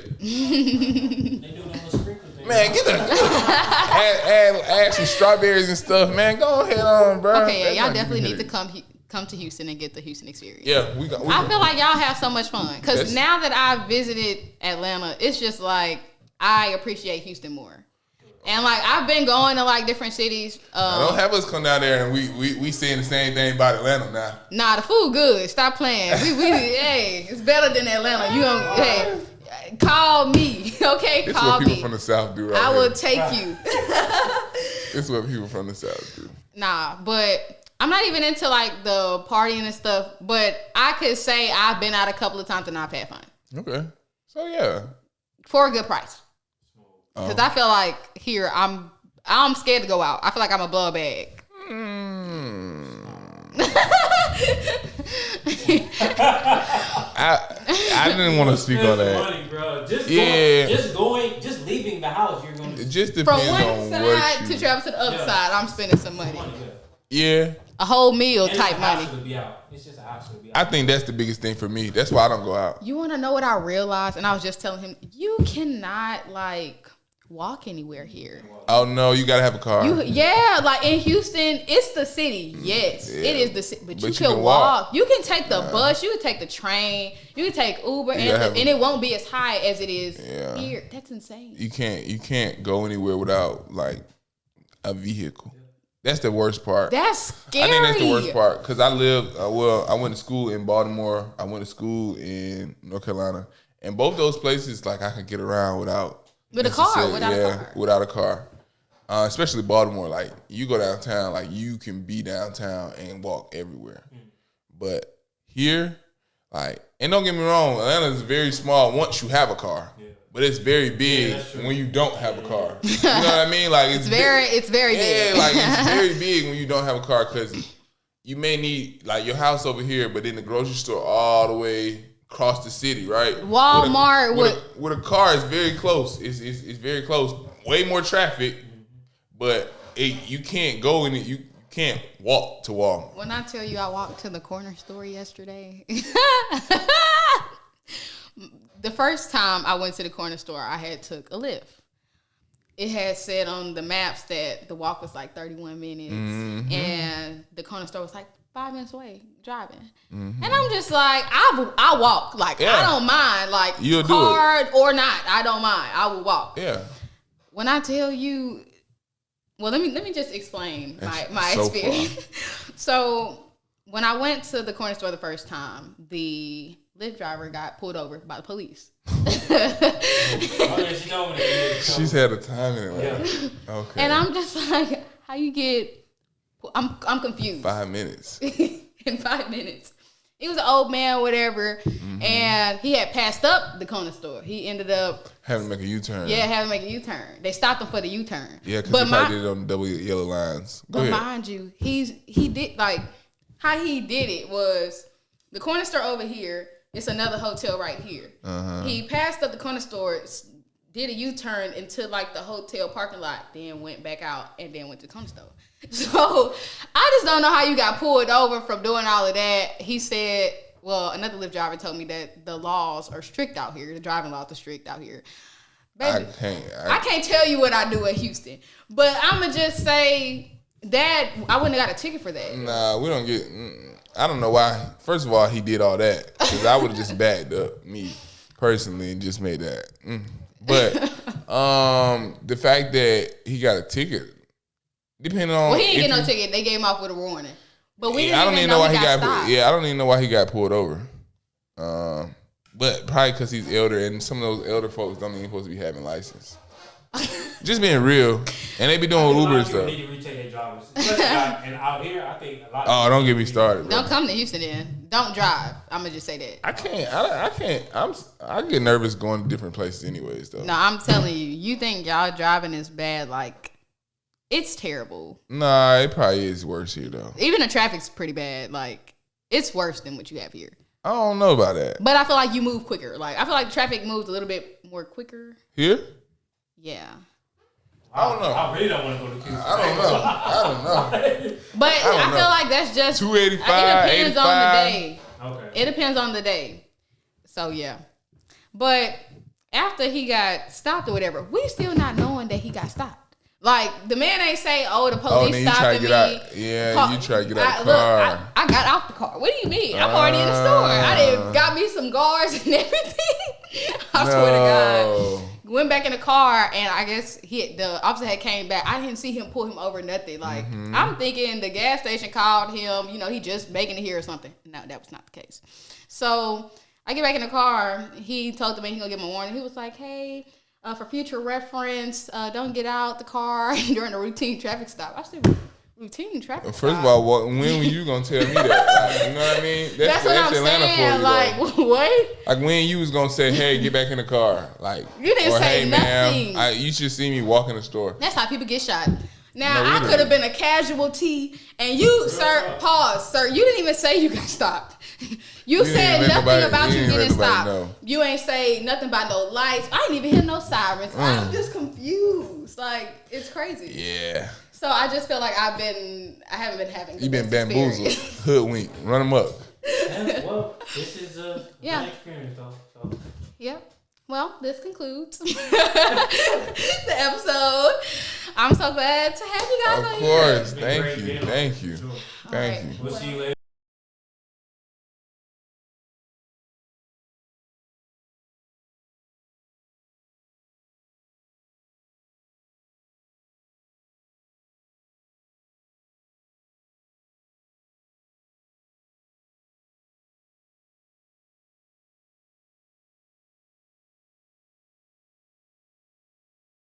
Man, add some strawberries and stuff, man. Go ahead on, bro. Okay, y'all definitely need to come to Houston and get the Houston experience. Yeah, I feel like y'all have so much fun because now that I've visited Atlanta, it's just like I appreciate Houston more. And like I've been going to like different cities. Don't have us come down there and we saying the same thing about Atlanta now. Nah, the food good. Stop playing. Hey, it's better than Atlanta. You don't. Hey. Call me, okay? This Call is what people me. from the South do. Right I here. will take you. This is what people from the South do. Nah, but I'm not even into like the partying and stuff. But I could say I've been out a couple of times and I've had fun. Okay, so yeah, for a good price. Because I feel like here I'm scared to go out. I feel like I'm a blow bag. I didn't want to speak on that. Money, bro. Just leaving the house, you're going to. It just depends from one side to travel to the other side. I'm spending some money. Yeah, a whole meal type money. It's just a option to be out. I think that's the biggest thing for me. That's why I don't go out. You want to know what I realized? And I was just telling him, you cannot like walk anywhere here. Oh no, you gotta have a car. Like in Houston, it's the city. Yes, it is the city, but you can walk. You can take the bus. You can take the train. You can take Uber, and it won't be as high as it is here. That's insane. You can't go anywhere without like a vehicle. That's the worst part. That's scary. I think that's the worst part because I live. I went to school in Baltimore. I went to school in North Carolina, and both those places, like I could get around without. Without a car. Especially Baltimore. Like, you go downtown, like, you can be downtown and walk everywhere. But here, like, and don't get me wrong, Atlanta is very small once you have a car. Yeah. But it's very big when you don't have a car. You know what I mean? Like, it's very big. Yeah, like, it's very big when you don't have a car because you may need, like, your house over here, but then the grocery store all the way across the city, right? Walmart with a car is very close. It's very close. Way more traffic, but you can't go in it. You can't walk to Walmart. When I tell you I walked to the corner store yesterday, the first time I went to the corner store, I had took a Lyft. It had said on the maps that the walk was like 31 minutes, and the corner store was like 5 minutes away driving. And I'm just like, I walk. Like, I don't mind. Like, car or not, I don't mind. I will walk. Yeah. When I tell you, well, let me just explain my experience. So when I went to the corner store the first time, the Lyft driver got pulled over by the police. She's had a time in it. Yeah. Okay. And I'm just like, how you get... I'm confused. 5 minutes. In 5 minutes. He was an old man, whatever, and he had passed up the corner store. He ended up having to make a U-turn. Yeah, having to make a U-turn. They stopped him for the U-turn. Yeah, because he probably did it on the double yellow lines. But mind you, he did, like, how he did it was the corner store over here. It's another hotel right here. He passed up the corner store, did a U-turn into like the hotel parking lot, then went back out and then went to the corner store. So I just don't know how you got pulled over from doing all of that. He said, well, another Lyft driver told me that the laws are strict out here. The driving laws are strict out here. Baby, I can't tell you what I do in Houston, but I'ma just say That I wouldn't have got a ticket for that. Nah, we don't get. I don't know why. First of all, he did all that because I would have just backed up me personally and just made that. But the fact that he got a ticket, depending on. Well, he didn't get no ticket. They gave him off with a warning. But we didn't I don't even know why he got stopped. I don't even know why he got pulled over. But probably because he's elder, and some of those elder folks don't even supposed to be having license. Just being real, and they be doing Uber and stuff. Need to retake their drivers. And out here, I think a lot. Oh, don't get me started, bro. Don't come to Houston then. Don't drive. I'm gonna just say that. I can't. I get nervous going to different places, anyways. Though. No, I'm telling you. You think y'all driving is bad? Like, it's terrible. Nah, it probably is worse here though. Even the traffic's pretty bad. Like, it's worse than what you have here. I don't know about that. But I feel like you move quicker. Like, I feel like the traffic moves a little bit more quicker. Here? Yeah. I don't know. I really don't want to go to Houston. I don't know. But I feel like that's just 285, it depends 85. on the day. Okay. It depends on the day. So yeah. But after he got stopped or whatever, we still not knowing that he got stopped. Like the man ain't say, "Oh, the police stopping me." Yeah, you try to get out the car. Look, I got out the car. What do you mean? I'm already in the store. I done got me some guards and everything. I swear to God. Went back in the car, and I guess the officer had came back. I didn't see him pull him over, nothing. Like, I'm thinking the gas station called him, he just making it here or something. No, that was not the case. So I get back in the car. He told the man he gonna give him a warning. He was like, hey, for future reference, don't get out the car during a routine traffic stop. I said, routine traffic stop? First of all, when were you gonna tell me that? Like, you know what I mean? That's what I'm Atlanta saying. for you, Like, what? Like when you was gonna say, "Hey, get back in the car," like you didn't say hey, nothing. Ma'am, you should see me walk in the store. That's how people get shot. Now, I could have been a casualty, and you, sir, pause, sir. You didn't even say you got stopped. You said nothing about you getting stopped. You ain't say nothing about no lights. I didn't even hear no sirens. I'm just confused. Like, it's crazy. Yeah. So I just feel like I haven't been having. You been bamboozled, hoodwinked, run them up. Yeah, well, this is a good experience, though. So. Yep. Well, this concludes the episode. I'm so glad to have you guys on here. Of course. Thank you. Sure. Thank you. We'll see you later.